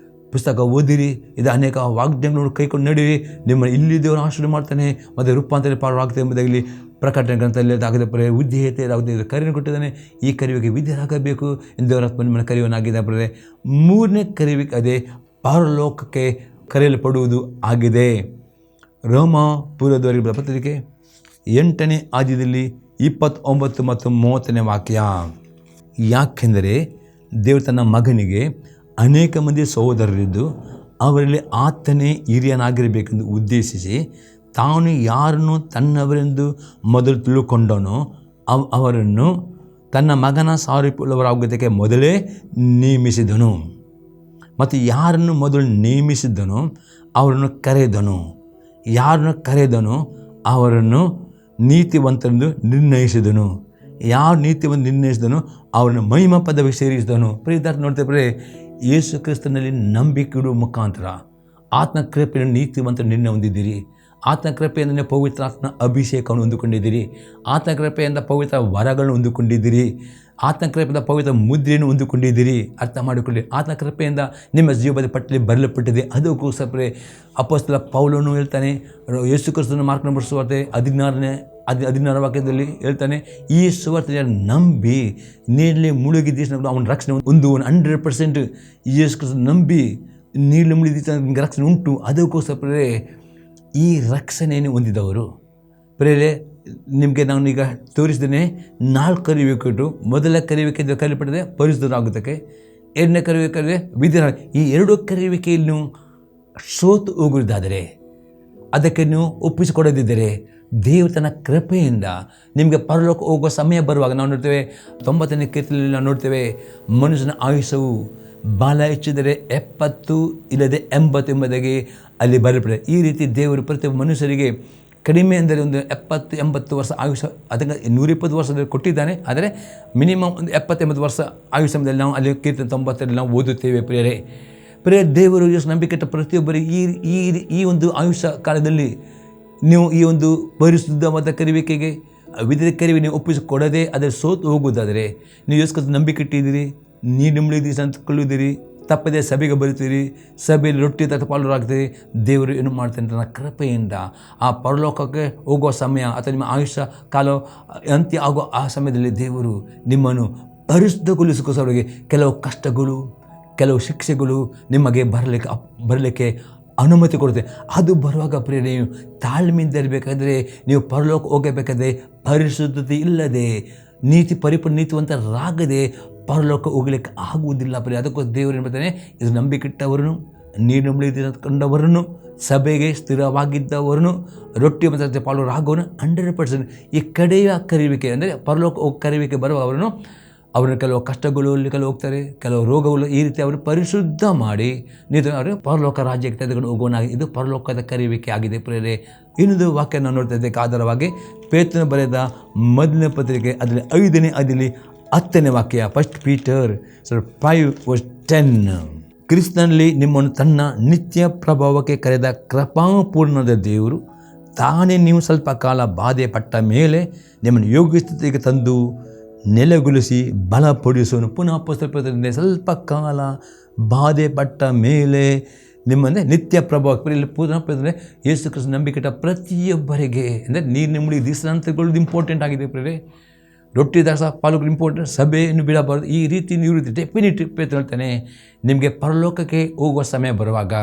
Speaker 1: ಪುಸ್ತಕ ಓದಿರಿ, ಇದು ಅನೇಕ ವಾಗ್ದಾನಗಳು ಕೈಕೊಂಡು ನಡೀರಿ, ನಿಮ್ಮ ಇಲ್ಲಿ ದೇವರು ಆಶ್ರಯ ಮಾಡ್ತಾನೆ ಮತ್ತು ರೂಪಾಂತರ ಪಾಲ್ವಾಗ್ತದೆ ಎಂಬುದಾಗಿ ಪ್ರಕಟಣೆ ಗ್ರಂಥದಲ್ಲಿ ಆಗಿದೆ ಪ್ರೇರೆ ವಿದ್ಯೆಯತೆ ಆಗಿದೆ ಕರೆಯನ್ನು ಕೊಟ್ಟಿದ್ದಾನೆ. ಈ ಕರೆಯುವಿಕೆ ವಿದ್ಯೆಯಾಗಬೇಕು ಎಂದು ದೇವರ ನಿಮ್ಮನ್ನು ಕರೆಯುವನಾಗಿದೆ ಪ್ರೇರೆ. ಮೂರನೇ ಕರೆಯುವಿಕೆ ಅದೇ ಪರಲೋಕಕ್ಕೆ ಕರೆಯಲ್ಪಡುವುದು ಆಗಿದೆ. ರೋಮ ಪೂರ್ವದವರಿಗೆ ಪತ್ರಿಕೆ 8ನೇ ಅಧ್ಯಾಯದಲ್ಲಿ 29 ಮತ್ತು 30ನೇ ವಾಕ್ಯ. ಯಾಕೆಂದರೆ ದೇವರು ತನ್ನ ಮಗನಿಗೆ ಅನೇಕ ಮಂದಿ ಸಹೋದರರಿದ್ದು ಅವರಲ್ಲಿ ಆತನೇ ಹಿರಿಯನಾಗಿರಬೇಕೆಂದು ಉದ್ದೇಶಿಸಿ ತಾನು ಯಾರನ್ನು ತನ್ನವರೆಂದು ಮೊದಲು ತಿಳ್ಕೊಂಡನೋ ಅವರನ್ನು ತನ್ನ ಮಗನ ಸಾರೂಪ್ಯವುಳ್ಳವರಾಗುವುದಕ್ಕೆ ಮೊದಲೇ ನೇಮಿಸಿದನು. ಮತ್ತು ಯಾರನ್ನು ಮೊದಲು ನೇಮಿಸಿದ್ದನೋ ಅವರನ್ನು ಕರೆದನು. ಯಾರನ್ನು ಕರೆದನೋ ಅವರನ್ನು ನೀತಿವಂತರೆಂದು ನಿರ್ಣಯಿಸಿದನು. ಯಾರು ನೀತಿವಂತ ನಿರ್ಣಯಿಸಿದನೋ ಅವರನ್ನು ಮಹಿಮಾ ಪದವಿಗೆ ಸೇರಿಸಿದನು. ಪ್ರಿಯದಾರ್ಥ ನೋಡ್ತೇವೆ, ಯೇಸು ಕ್ರಿಸ್ತನಲ್ಲಿ ನಂಬಿಕೆ ಇಡುವ ಮುಖಾಂತರ ಆತನ ಕೃಪೆಯನ್ನು ನೀತಿವಂತ ನಿರ್ಣಯ ಹೊಂದಿದ್ದೀರಿ. ಆತನ ಕೃಪೆಯಿಂದ ಪವಿತ್ರಾತ್ಮನ ಅಭಿಷೇಕವನ್ನು ಹೊಂದಿಕೊಂಡಿದ್ದೀರಿ. ಆತನ ಕೃಪೆಯಿಂದ ಪವಿತ್ರ ವರಗಳನ್ನು ಹೊಂದಿಕೊಂಡಿದ್ದೀರಿ. ಆತನ ಕೃಪೆಯಿಂದ ಪವಿತ್ರ ಮುದ್ರೆಯನ್ನು ಹೊಂದಿಕೊಂಡಿದ್ದೀರಿ. ಅರ್ಥ ಮಾಡಿಕೊಳ್ಳಿ, ಆತನ ಕೃಪೆಯಿಂದ ನಿಮ್ಮ ಜೀವದ ಪಟ್ಟಲಿ ಬರಲ್ಪಟ್ಟಿದೆ. ಅದಕ್ಕೋಸ್ಕರ ಅಪೊಸ್ತಲ ಪೌಲನು ಹೇಳ್ತಾನೆ, ಯೇಸು ಕ್ರಿಸ್ತನ ಮಾರ್ಕನ ಸುವಾರ್ತೆ 16ನೇ ವಾಕ್ಯದಲ್ಲಿ ಹೇಳ್ತಾನೆ, ಈ ಸುವಾರ್ತೆಯನ್ನು ನಂಬಿ ನೀರಲ್ಲಿ ಮುಳುಗಿದ್ದೀವಿ ಅವನ ರಕ್ಷಣೆ ಹೊಂದುವನು. 100% ಯೇಸು ಕ್ರಿಸ್ತ ನಂಬಿ ನೀರಲ್ಲಿ ಮುಳುಗಿದ್ದೀವಿ ನಿಮಗೆ ರಕ್ಷಣೆ ಉಂಟು. ಅದಕ್ಕೋಸ್ಕರ ಈ ರಕ್ಷಣೆಯನ್ನು ಹೊಂದಿದವರು ಪ್ರೇರೆ ನಿಮಗೆ ನಾನು ಈಗ ತೋರಿಸಿದ್ದೇನೆ. 4 ಕರೆಯುವಿಕೆ. ಮೊದಲ ಕರೆಯುವಿಕೆ ಕರೆಯಲ್ಪಟ್ಟಿದೆ ಪರಿಶುದ್ಧರಾಗುವುದಕ್ಕೆ. 2ನೇ ಕರೆಯುವಿಕೆ ವಿದ್ಯೆ. ಈ 2 ಕರೆಯುವಿಕೆಯನ್ನು ಸೋತು ಹೋಗುವುದಾದರೆ, ಅದಕ್ಕೆ ನೀವು ಒಪ್ಪಿಸಿಕೊಡದಿದ್ದರೆ ದೇವರು ತನ್ನ ಕೃಪೆಯಿಂದ ನಿಮಗೆ ಪರಲೋಕ ಹೋಗುವ ಸಮಯ ಬರುವಾಗ ನಾವು ನೋಡ್ತೇವೆ. 90ನೇ ಕೀರ್ತನೆಯಲ್ಲಿ ನಾವು ನೋಡ್ತೇವೆ, ಮನುಷ್ಯನ ಆಯುಷ್ಯವು ಬಾಲ ಹೆಚ್ಚಿದರೆ 70 ಇಲ್ಲದೆ 80 ಎಂಬುದಾಗಿ ಅಲ್ಲಿ ಬರಲ್ಪಡೆ. ಈ ರೀತಿ ದೇವರು ಪ್ರತಿ ಮನುಷ್ಯರಿಗೆ ಕಡಿಮೆ ಅಂದರೆ ಒಂದು 70-80 ವರ್ಷ ಆಯುಷ್ಯ, ಅದಕ್ಕೆ 120 ವರ್ಷದಲ್ಲಿ ಕೊಟ್ಟಿದ್ದಾನೆ. ಆದರೆ ಮಿನಿಮಮ್ ಒಂದು 70-80 ವರ್ಷ ಆಯುಷ್ಯದಲ್ಲಿ ನಾವು ಅಲ್ಲಿ ಕೀರ್ತನೆ 90ರಲ್ಲಿ ನಾವು ಓದುತ್ತೇವೆ. ಪ್ರಿಯ ದೇವರು ಎಷ್ಟು ನಂಬಿಕೆ ಪ್ರತಿಯೊಬ್ಬರಿಗೆ ಈ ಒಂದು ಆಯುಷ್ಯ ಕಾಲದಲ್ಲಿ ನೀವು ಈ ಒಂದು ಪರಿಶುದ್ಧವಾದ ಕರೆಯುವಿಕೆಗೆ ವಿದ್ಯೆ ಕರೆಯುವೆ ನೀವು ಒಪ್ಪಿಸಿಕೊಡದೆ ಅದರ ಸೋತು ಹೋಗುವುದಾದರೆ, ನೀವು ಎಷ್ಟು ನಂಬಿಕೆ ಇಟ್ಟಿದ್ದೀರಿ, ನೀರು ನಿಮ್ಮಳಿದ್ದೀರಿ ಅಂದ್ಕೊಳ್ಳಿದ್ದೀರಿ, ತಪ್ಪದೆ ಸಭೆಗೆ ಬರುತ್ತೀರಿ, ಸಭೆಯಲ್ಲಿ ರೊಟ್ಟಿ ಪಾಲುರಾಗ್ತೀರಿ. ದೇವರು ಏನು ಮಾಡ್ತಾನೆ, ತನ್ನ ಕೃಪೆಯಿಂದ ಆ ಪರಲೋಕಕ್ಕೆ ಹೋಗುವ ಸಮಯ ಅಥವಾ ನಿಮ್ಮ ಆಯುಷ್ಯ ಕಾಲ ಅಂತ್ಯ ಆಗೋ ಆ ಸಮಯದಲ್ಲಿ ದೇವರು ನಿಮ್ಮನ್ನು ಪರಿಶುದ್ಧಗೊಳಿಸಿಕೋಸರಿಗೆ ಕೆಲವು ಕಷ್ಟಗಳು, ಕೆಲವು ಶಿಕ್ಷೆಗಳು ನಿಮಗೆ ಬರಲಿಕ್ಕೆ ಅನುಮತಿ ಕೊಡುತ್ತೆ. ಅದು ಬರುವಾಗ ಪ್ರೇರಣೆ ನೀವು ತಾಳ್ಮೆಯಿಂದ ಇರಬೇಕಾದ್ರೆ, ನೀವು ಪರಲೋಕ ಹೋಗಬೇಕಾದ್ರೆ ಪರಿಶುದ್ಧತೆ ಇಲ್ಲದೆ ಪರಿಪೂರ್ಣ ನೀತಿವಂತರಾಗದೆ ಪರಲೋಕ ಹೋಗಲಿಕ್ಕೆ ಆಗುವುದಿಲ್ಲ. ಅದಕ್ಕೋಸ್ಕರ ದೇವರು ಏನು ಮಾಡ್ತಾನೆ, ಇದು ನಂಬಿಕೆಟ್ಟವರನ್ನು, ನೀರು ನಂಬಿಕೊಂಡವರನ್ನು, ಸಭೆಗೆ ಸ್ಥಿರವಾಗಿದ್ದವರನ್ನು, ರೊಟ್ಟಿ ಮತ್ತು ಪಾಲುರಾಗೋನು 100%. ಈ ಕಡೆಯ ಕರೆಯುವಿಕೆ ಅಂದರೆ ಪರಲೋಕ ಕರೆಯುವಿಕೆ ಬರುವವರನ್ನು ಅವ್ರನ್ನ ಕೆಲವು ಕಷ್ಟಗಳು ಕೆಲವು ಹೋಗ್ತಾರೆ, ಕೆಲವು ರೋಗಗಳು, ಈ ರೀತಿ ಅವರು ಪರಿಶುದ್ಧ ಮಾಡಿ ನೀವು ಅವರು ಪರಲೋಕ ರಾಜ್ಯಕ್ಕೆ ತೆಗೆದುಕೊಂಡು ಹೋಗೋನಾಗಿ. ಇದು ಪರಲೋಕದ ಕರೆಯುವಿಕೆ ಆಗಿದೆ. ಪ್ರೇರೆ ಇನ್ನೊಂದು ವಾಕ್ಯ ನಾವು ನೋಡ್ತಾ ಇದ್ದಕ್ಕೆ ಆಧಾರವಾಗಿ ಪೇತ್ರನು ಬರೆದ ಮೊದಲನೇ ಪತ್ರಿಕೆ ಅದರಲ್ಲಿ 5ನೇ ಅಧ್ಯಾಯದಲ್ಲಿ 10ನೇ ವಾಕ್ಯ, 1 Peter 5:10. ಕ್ರಿಸ್ತನಲ್ಲಿ ನಿಮ್ಮನ್ನು ತನ್ನ ನಿತ್ಯ ಪ್ರಭಾವಕ್ಕೆ ಕರೆದ ಕೃಪಾಪೂರ್ಣದ ದೇವರು ತಾನೇ ನೀವು ಸ್ವಲ್ಪ ಕಾಲ ಬಾಧೆ ಪಟ್ಟ ಮೇಲೆ ನಿಮ್ಮನ್ನು ಯೋಗ್ಯ ಸ್ಥಿತಿಗೆ ತಂದು ನೆಲೆಗೊಳಿಸಿ ಬಲಪಡಿಸುವನು. ಪುನಃ ಪುಸ್ತಕದಿಂದ ಸ್ವಲ್ಪ ಕಾಲ ಬಾಧೆ ಪಟ್ಟ ಮೇಲೆ ನಿಮ್ಮಂದರೆ ನಿತ್ಯ ಪ್ರಭಾವ. ಇಲ್ಲಿ ಪುನಃ ಅಂದರೆ ಯೇಸು ಕ್ರಿಸ್ತ ನಂಬಿಕೆಟ್ಟ ಪ್ರತಿಯೊಬ್ಬರಿಗೆ ಅಂದರೆ ನೀರಿನ ಮುಳಿ ದಿವಸಾಂತರಗಳು ಇಂಪಾರ್ಟೆಂಟ್ ಆಗಿದೆ. ಪ್ರೇರೆ ರೊಟ್ಟಿ ದಾಸ ಪಾಲುಗಳು ಇಂಪಾರ್ಟೆಂಟ್, ಸಭೆಯನ್ನು ಬಿಡಬಾರ್ದು. ಈ ರೀತಿ ನೀವು ಡೆಫಿನಿಟ್ ಹೇಳ್ತಾನೆ, ನಿಮಗೆ ಪರಲೋಕಕ್ಕೆ ಹೋಗುವ ಸಮಯ ಬರುವಾಗ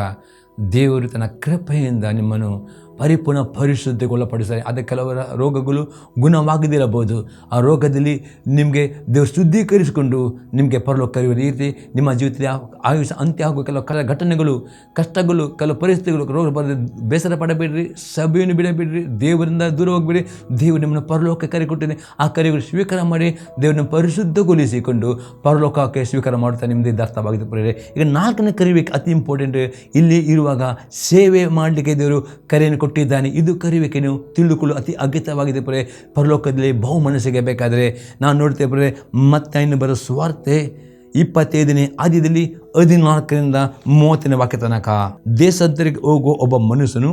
Speaker 1: ದೇವರು ತನ್ನ ಕೃಪೆಯಿಂದ ನಿಮ್ಮನ್ನು ಪರಿಪೂರ್ಣ ಪರಿಶುದ್ಧಗೊಳಪಡಿಸ್ತಾರೆ. ಅದಕ್ಕೆ ಕೆಲವರ ರೋಗಗಳು ಗುಣವಾಗದಿರಬಹುದು. ಆ ರೋಗದಲ್ಲಿ ನಿಮಗೆ ದೇವರು ಶುದ್ಧೀಕರಿಸಿಕೊಂಡು ನಿಮಗೆ ಪರಲೋಕ ಕರೆಯುವ ರೀತಿ ನಿಮ್ಮ ಜೀವಿತದ ಆಯುಷ್ಯ ಅಂತ್ಯ ಹಾಗೂ ಕೆಲವು ಘಟನೆಗಳು, ಕಷ್ಟಗಳು, ಕೆಲವು ಪರಿಸ್ಥಿತಿಗಳು, ರೋಗ ಬರದೆ ಬೇಸರ ಪಡಬೇಡ್ರಿ, ಸಭೆಯನ್ನು ಬಿಡಬೇಡ್ರಿ, ದೇವರಿಂದ ದೂರ ಹೋಗಬೇಡಿ. ದೇವರು ನಿಮ್ಮನ್ನು ಪರಲೋಕ ಕರೆ ಕೊಟ್ಟಿದೆ. ಆ ಕರೆಗಳು ಸ್ವೀಕಾರ ಮಾಡಿ ದೇವರನ್ನು ಪರಿಶುದ್ಧಗೊಳಿಸಿಕೊಂಡು ಪರಲೋಕಕ್ಕೆ ಸ್ವೀಕಾರ ಮಾಡ್ತಾ ನಿಮ್ಮದು ಅರ್ಥವಾಗಿದೆ. ಪ್ರೇರೆ ಈಗ 4ನೇ ಕರೆಯುವಿಕೆ ಅತಿ ಇಂಪಾರ್ಟೆಂಟ್. ಇಲ್ಲಿ ಇರುವಾಗ ಸೇವೆ ಮಾಡಲಿಕ್ಕೆ ದೇವರು ಕರೆಯನ್ನು ಕೊಟ್ಟಿದ್ದಾನೆ. ಇದು ಕರೆಯುವಿಕೆ ನೀವು ತಿಳಿದುಕೊಳ್ಳಲು ಅತಿ ಅಗತ್ಯವಾಗಿದೆ. ಪರಲೋಕದಲ್ಲಿ ಬಹು ಮನಸ್ಸಿಗೆ ಬೇಕಾದರೆ ನಾನು ನೋಡ್ತೇವೆ ಮತ್ತಾಯನು ಬರೋ ಸುವಾರ್ತೆ 25ನೇ ಅಧ್ಯಾಯದಲ್ಲಿ 14ರಿಂದ 30ನೇ ವಾಕ್ಯ ತನಕ, ದೇಶಾಂತರಕ್ಕೆ ಹೋಗುವ ಒಬ್ಬ ಮನುಷ್ಯನು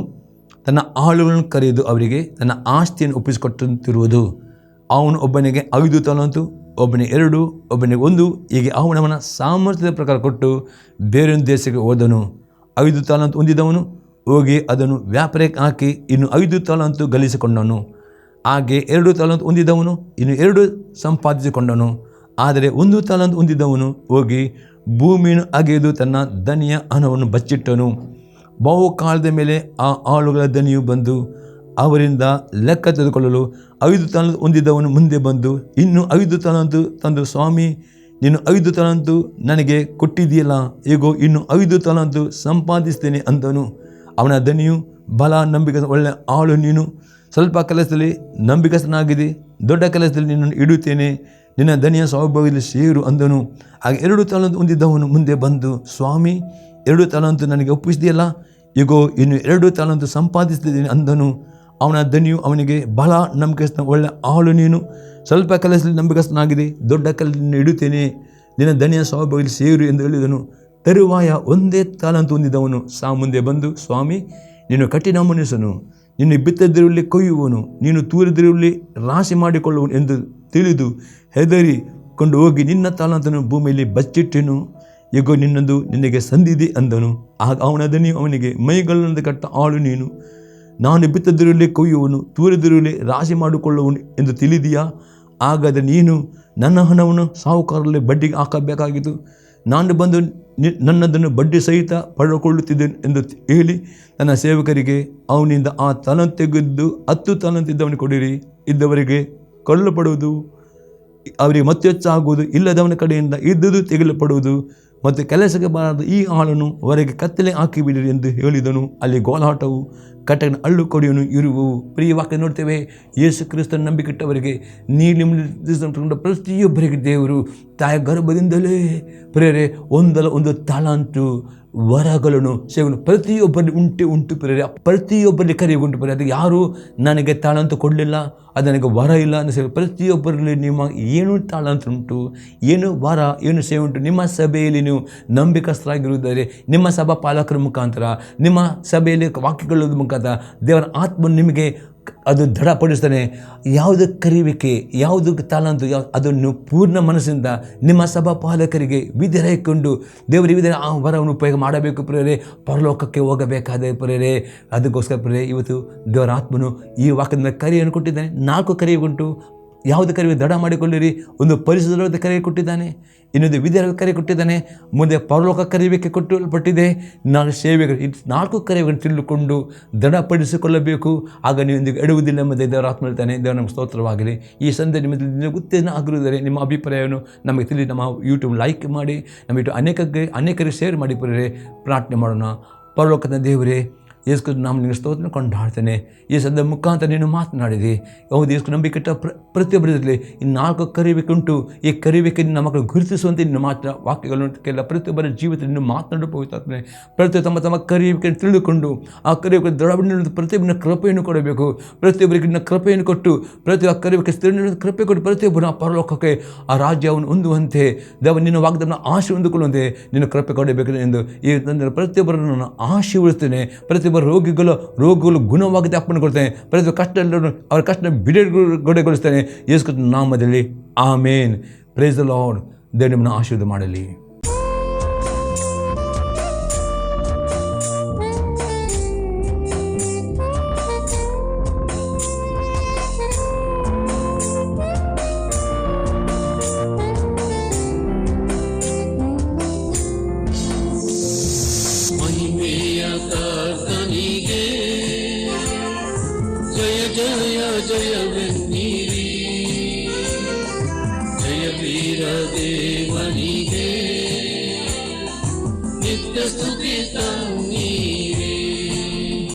Speaker 1: ತನ್ನ ಆಳುಗಳನ್ನು ಕರೆದು ಅವರಿಗೆ ತನ್ನ ಆಸ್ತಿಯನ್ನು ಒಪ್ಪಿಸಿಕೊಟ್ಟಂತಿರುವುದು. ಅವನು ಒಬ್ಬನಿಗೆ 5 ತಲಾಂತು, ಒಬ್ಬನಿಗೆ 2, ಒಬ್ಬನಿಗೆ 1, ಹೀಗೆ ಅವನವನ ಸಾಮರ್ಥ್ಯದ ಪ್ರಕಾರ ಕೊಟ್ಟು ಬೇರೊಂದು ದೇಶಕ್ಕೆ ಹೋದನು. 5 ತಲಾಂತು ಹೊಂದಿದವನು ಹೋಗಿ ಅದನ್ನು ವ್ಯಾಪಾರಕ್ಕೆ ಹಾಕಿ ಇನ್ನು 5 ತಲಾಂತು ಗಳಿಸಿಕೊಂಡನು. ಹಾಗೆ 2 ತಲಾಂತು ಹೊಂದಿದವನು ಇನ್ನು 2 ಸಂಪಾದಿಸಿಕೊಂಡನು. ಆದರೆ 1 ತಲಾಂತು ಹೊಂದಿದವನು ಹೋಗಿ ಭೂಮಿಯನ್ನು ಅಗೆದು ತನ್ನ ದಣಿಯ ಹಣವನ್ನು ಬಚ್ಚಿಟ್ಟನು. ಬಹುಕಾಲದ ಮೇಲೆ ಆ ಆಳುಗಳ ದಣಿಯು ಬಂದು ಅವರಿಂದ ಲೆಕ್ಕ ತೆಗೆದುಕೊಳ್ಳಲು 5 ತಲಾಂತು ಹೊಂದಿದವನು ಮುಂದೆ ಬಂದು ಇನ್ನು 5 ತಲಾಂತು ತಂದು, ಸ್ವಾಮಿ, ನೀನು 5 ತಲಾಂತು ನನಗೆ ಕೊಟ್ಟಿದ್ದೀಯಲ್ಲ, ಹೇಗೋ ಇನ್ನು 5 ತಲಾಂತು ಸಂಪಾದಿಸ್ತೇನೆ ಅಂದನು. ಅವನ ದಣಿಯು, ಬಲ ನಂಬಿಕೆ ಒಳ್ಳೆಯ ಆಳು, ನೀನು ಸ್ವಲ್ಪ ಕೆಲಸದಲ್ಲಿ ನಂಬಿಕಸ್ಥನಾಗಿದೆ, ದೊಡ್ಡ ಕೆಲಸದಲ್ಲಿ ನಿನ್ನನ್ನು ಇಡುತ್ತೇನೆ, ನಿನ್ನ ದಣಿಯ ಸೌಭಾಗ್ಯದಲ್ಲಿ ಸೇರು ಅಂದನು. ಆಗ 2 ತಲಾಂತು ಹೊಂದಿದ್ದವನು ಮುಂದೆ ಬಂದು, ಸ್ವಾಮಿ, 2 ತಲಾಂತು ನನಗೆ ಒಪ್ಪಿಸಿದೆಯಲ್ಲ, ಈಗೋ ಇನ್ನು 2 ತಲಾಂತು ಸಂಪಾದಿಸ್ತಿದ್ದೀನಿ ಅಂದನು. ಅವನ ದಣಿಯು ಅವನಿಗೆ, ಬಲ ನಂಬಿಕಸ್ಥನ ಒಳ್ಳೆಯ ಆಳು, ನೀನು ಸ್ವಲ್ಪ ಕೆಲಸದಲ್ಲಿ ನಂಬಿಕಸ್ಥನಾಗಿದೆ, ದೊಡ್ಡ ಕೆಲಸದಲ್ಲಿ ಇಡುತ್ತೇನೆ, ನಿನ್ನ ದಣಿಯ ಸೌಭಾಗ್ಯದಲ್ಲಿ ಸೇರು ಎಂದು ಹೇಳಿದನು. ತರುವಾಯ 1 ತಲಾಂತು ಹೊಂದಿದವನು ಮುಂದೆ ಬಂದು, ಸ್ವಾಮಿ, ನೀನು ಕಠಿಣ ಮನುಷ್ಯನು, ನೀನು ಬಿತ್ತದಿರುವಲ್ಲಿ ಕೊಯ್ಯುವನು, ನೀನು ತೂರಿದಿರುವಲ್ಲಿ ರಾಶಿ ಮಾಡಿಕೊಳ್ಳುವನು ಎಂದು ತಿಳಿದು ಹೆದರಿಕೊಂಡು ಹೋಗಿ ನಿನ್ನ ತಲಾಂತನ್ನು ಭೂಮಿಯಲ್ಲಿ ಬಚ್ಚಿಟ್ಟೆನು, ಈಗ ನಿನ್ನದು ನಿನಗೆ ಸಂದಿದೆ ಅಂದನು. ಆಗ ಅವನ ದಣಿಯು ಅವನಿಗೆ, ಮೈಗಲ್ಲಂದು ಕಟ್ಟ ಆಳು ನೀನು, ನಾನು ಬಿತ್ತದಿರುವಲ್ಲಿ ಕೊಯ್ಯುವನು, ತೂರಿದಿರುವಲ್ಲಿ ರಾಶಿ ಮಾಡಿಕೊಳ್ಳುವನು ಎಂದು ತಿಳಿದೀಯಾ? ಹಾಗಾದರೆ ನೀನು ನನ್ನ ಹಣವನ್ನು ಸಾಹುಕಾರರಲ್ಲಿ ಬಡ್ಡಿಗೆ ಹಾಕಬೇಕಾಗಿತ್ತು, ನಾನು ಬಂದು ನನ್ನದನ್ನು ಬಡ್ಡಿ ಸಹಿತ ಪಡೆದುಕೊಳ್ಳುತ್ತಿದ್ದೇನೆ ಎಂದು ಹೇಳಿ ನನ್ನ ಸೇವಕರಿಗೆ ಅವನಿಂದ ಆ ತಲಾಂತು ತೆಗೆದು 10 ತಲಾಂತು ಇದ್ದವನಿಗೆ ಕೊಡಿರಿ, ಇದ್ದವರಿಗೆ ಕೊಳ್ಳಲ್ಪಡುವುದು, ಅವರಿಗೆ ಮತ್ತೆ ಹೆಚ್ಚಾಗುವುದು, ಇಲ್ಲದವನ ಕಡೆಯಿಂದ ಇದ್ದುದು ತೆಗೆಯಲ್ಪಡುವುದು, ಮತ್ತು ಕೆಲಸಕ್ಕೆ ಬಾರದ ಈ ಆಳನ್ನು ಹೊರಗೆ ಕತ್ತಲೆ ಹಾಕಿಬಿಡಿರಿ ಎಂದು ಹೇಳಿದನು. ಅಲ್ಲಿ ಗೋಲಾಟವು ಕಟಕಿನ ಹಳ್ಳು ಕೊಡಿಯನು ಇರುವು. ಪ್ರಿಯ ವಾಕ್ಯ ನೋಡ್ತೇವೆ, ಯೇಸು ಕ್ರಿಸ್ತನ ನಂಬಿಕೆಟ್ಟವರಿಗೆ ನೀಲಿ ಪ್ರತಿಯೊಬ್ಬರಿಗೆ ದೇವರು ತಾಯ ಗರ್ಭದಿಂದಲೇ ಪ್ರೇರೆ ಒಂದಲ್ಲ ಒಂದು ತಲಾಂತು ವರಗಳನ್ನು ಸೇವನೆ ಪ್ರತಿಯೊಬ್ಬರಲ್ಲಿ ಉಂಟು ಪ್ರೇರೆ, ಪ್ರತಿಯೊಬ್ಬರಲ್ಲಿ ಕರೆಯುಂಟು ಪ್ರೇರೆ. ಅದು ಯಾರು ನನಗೆ ತಲಾಂತು ಕೊಡಲಿಲ್ಲ, ಅದು ನನಗೆ ವರ ಇಲ್ಲ ಅಂತ ಪ್ರತಿಯೊಬ್ಬರಲ್ಲಿ ನಿಮ್ಮ ಏನು ತಲಾಂತು ಉಂಟು, ಏನು ವರ, ಏನು ಸೇವೆ ಉಂಟು, ನಿಮ್ಮ ಸಭೆಯಲ್ಲಿ ನೀವು ನಂಬಿಕಸ್ಥರಾಗಿರುವುದಾದರೆ ನಿಮ್ಮ ಸಭಾ ಪಾಲಕರ ಮುಖಾಂತರ, ನಿಮ್ಮ ಸಭೆಯಲ್ಲಿ ವಾಕ್ಯಗಳ ಮುಖಾಂತರ ದೇವರ ಆತ್ಮ ನಿಮಗೆ ಅದು ದೃಢಪಡಿಸ್ತಾನೆ. ಯಾವುದು ಕರೆಯುವಿಕೆ, ಯಾವುದು ತಲಾಂತು, ಅದನ್ನು ಪೂರ್ಣ ಮನಸ್ಸಿಂದ ನಿಮ್ಮ ಸಭಾ ಪಾಲಕರಿಗೆ ವಿಧೇಯಕೊಂಡು ದೇವರ ವಿಧ ಆ ವರವನ್ನು ಉಪಯೋಗ ಮಾಡಬೇಕು ಪ್ರೇರೆ, ಪರಲೋಕಕ್ಕೆ ಹೋಗಬೇಕಾದ ಪ್ರೇರೆ. ಅದಕ್ಕೋಸ್ಕರ ಪ್ರೇರೆ ಇವತ್ತು ದೇವರ ಆತ್ಮನು ಈ ವಾಕ್ಯದ ಕರೆಯನ್ನು ಕೊಟ್ಟಿದ್ದಾನೆ. 4 ಕರೆ ಉಂಟು. ಯಾವುದು ಕರೆ ದೃಢ ಮಾಡಿಕೊಳ್ಳಿರಿ. ಒಂದು ಪರಿಶುದ್ಧವಾದ ಕರೆ ಕೊಟ್ಟಿದ್ದಾನೆ, ಇನ್ನೊಂದು ವಿದ್ಯಾರ್ಥಿ ಕರೆ ಕೊಟ್ಟಿದ್ದಾನೆ, ಮುಂದೆ ಪರಲೋಕ ಕರೆಯುವಿಕೆ ಕೊಟ್ಟಲ್ಪಟ್ಟಿದೆ. 4 ಸೇವೆಗಳು, 4 ಕರೆಗಳನ್ನು ತಿಳಿದುಕೊಂಡು ದೃಢಪಡಿಸಿಕೊಳ್ಳಬೇಕು. ಆಗ ನೀವು ಎಡುವುದಿಲ್ಲ ಎಂಬುದೇ ದೇವರ ಆತ್ಮ ಹೇಳ್ತಾನೆ. ದೇವರ ನಮಗೆ ಸ್ತೋತ್ರವಾಗಲಿ. ಈ ಸಂದೇಶ ನಿಮಗೆ ಉತ್ತೇಜನ ಆಗಿರುವುದರೆ ನಿಮ್ಮ ಅಭಿಪ್ರಾಯವನ್ನು ನಮಗೆ ತಿಳಿದು ನಮ್ಮ ಯೂಟ್ಯೂಬ್ ಲೈಕ್ ಮಾಡಿ, ನಮ್ಮ ಅನೇಕರಿಗೆ ಶೇರ್ ಮಾಡಿ ಪ್ರಾರ್ಥನೆ ಮಾಡೋಣ. ಪರಲೋಕದ ದೇವರೇ, ಯೇಸು ಕ್ರಿಸ್ತನ ನಾಮದಲ್ಲಿ ನಿಮಗೆ ಸ್ತೋತ್ರ ಕೊಂಡಾಡ್ತೇನೆ. ಈ ಸಂದ ಮುಖಾಂತರ ನೀನು ಮಾತನಾಡಿದೆ. ಹೌದು, ಯೇಸು ನಂಬಿಕೆಟ್ಟ ಪ್ರತಿಯೊಬ್ಬರಲ್ಲಿ ಈ 4 ಕರೆಯುವಿಕೆ ಉಂಟು. ಈ ಕರೆಯುವಿಕೆ ನಿಮ್ಮ ಮಕ್ಕಳು ಗುರುತಿಸುವಂತೆ ನಿನ್ನ ಮಾತ್ರ ವಾಕ್ಯಗಳನ್ನು ಕೆಲ ಪ್ರತಿಯೊಬ್ಬರ ಜೀವಿತದಲ್ಲಿ ನೀನು ಮಾತನಾಡಬೇಕಾಗ್ತದೆ. ಪ್ರತಿ ತಮ್ಮ ಕರೆಯುವಿಕೆಯನ್ನು ತಿಳಿದುಕೊಂಡು ಆ ಕರೆಯುವಿಕೆ ದೃಢ ಪ್ರತಿಯೊಬ್ಬನ ಕೃಪೆಯನ್ನು ಕೊಡಬೇಕು. ಪ್ರತಿಯೊಬ್ಬರಿಗೆ ನಿನ್ನ ಕೃಪೆಯನ್ನು ಕೊಟ್ಟು ಪ್ರತಿ ಕರೆಯುವಿಕೆ ಕೃಪೆ ಕೊಟ್ಟು ಪ್ರತಿಯೊಬ್ಬನ ಪರಲೋಕಕ್ಕೆ ಆ ರಾಜ್ಯವನ್ನು ಹೊಂದುವಂತೆ ದೇವ ನಿನ್ನ ವಾಗ್ದಾನ ಆಶೆ ಹೊಂದಿಕೊಳ್ಳುವಂತೆ ನಿನ್ನ ಕೃಪೆ ಕೊಡಬೇಕು ಎಂದು ಈ ಪ್ರತಿಯೊಬ್ಬರನ್ನು ನಾನು ಆಶೀರ್ವದಿಸ್ತೇನೆ. ಪ್ರತಿಯೊಬ್ಬರು ರೋಗಗಳು ಗುಣವಾಗದೆ ಅಪ್ಪಣೆಗೊಳ್ತೇನೆ. ಪ್ರತಿ ಕಷ್ಟ ಅವರ ಕಷ್ಟ ಬಿಡುಗಡೆಗೊಳಿಸ್ತೇನೆ ಯೇಸು ಕ್ರಿಸ್ತನ ನಾಮದಲ್ಲಿ. ಆಮೇನ್. Praise the lord. ದೇವರು ನಿಮ್ಮನ್ನು ಆಶೀರ್ವಾದ ಮಾಡಲಿ.
Speaker 2: ದೇವನಿಗೆ ನಿತ್ಯ ಸ್ತುತಿ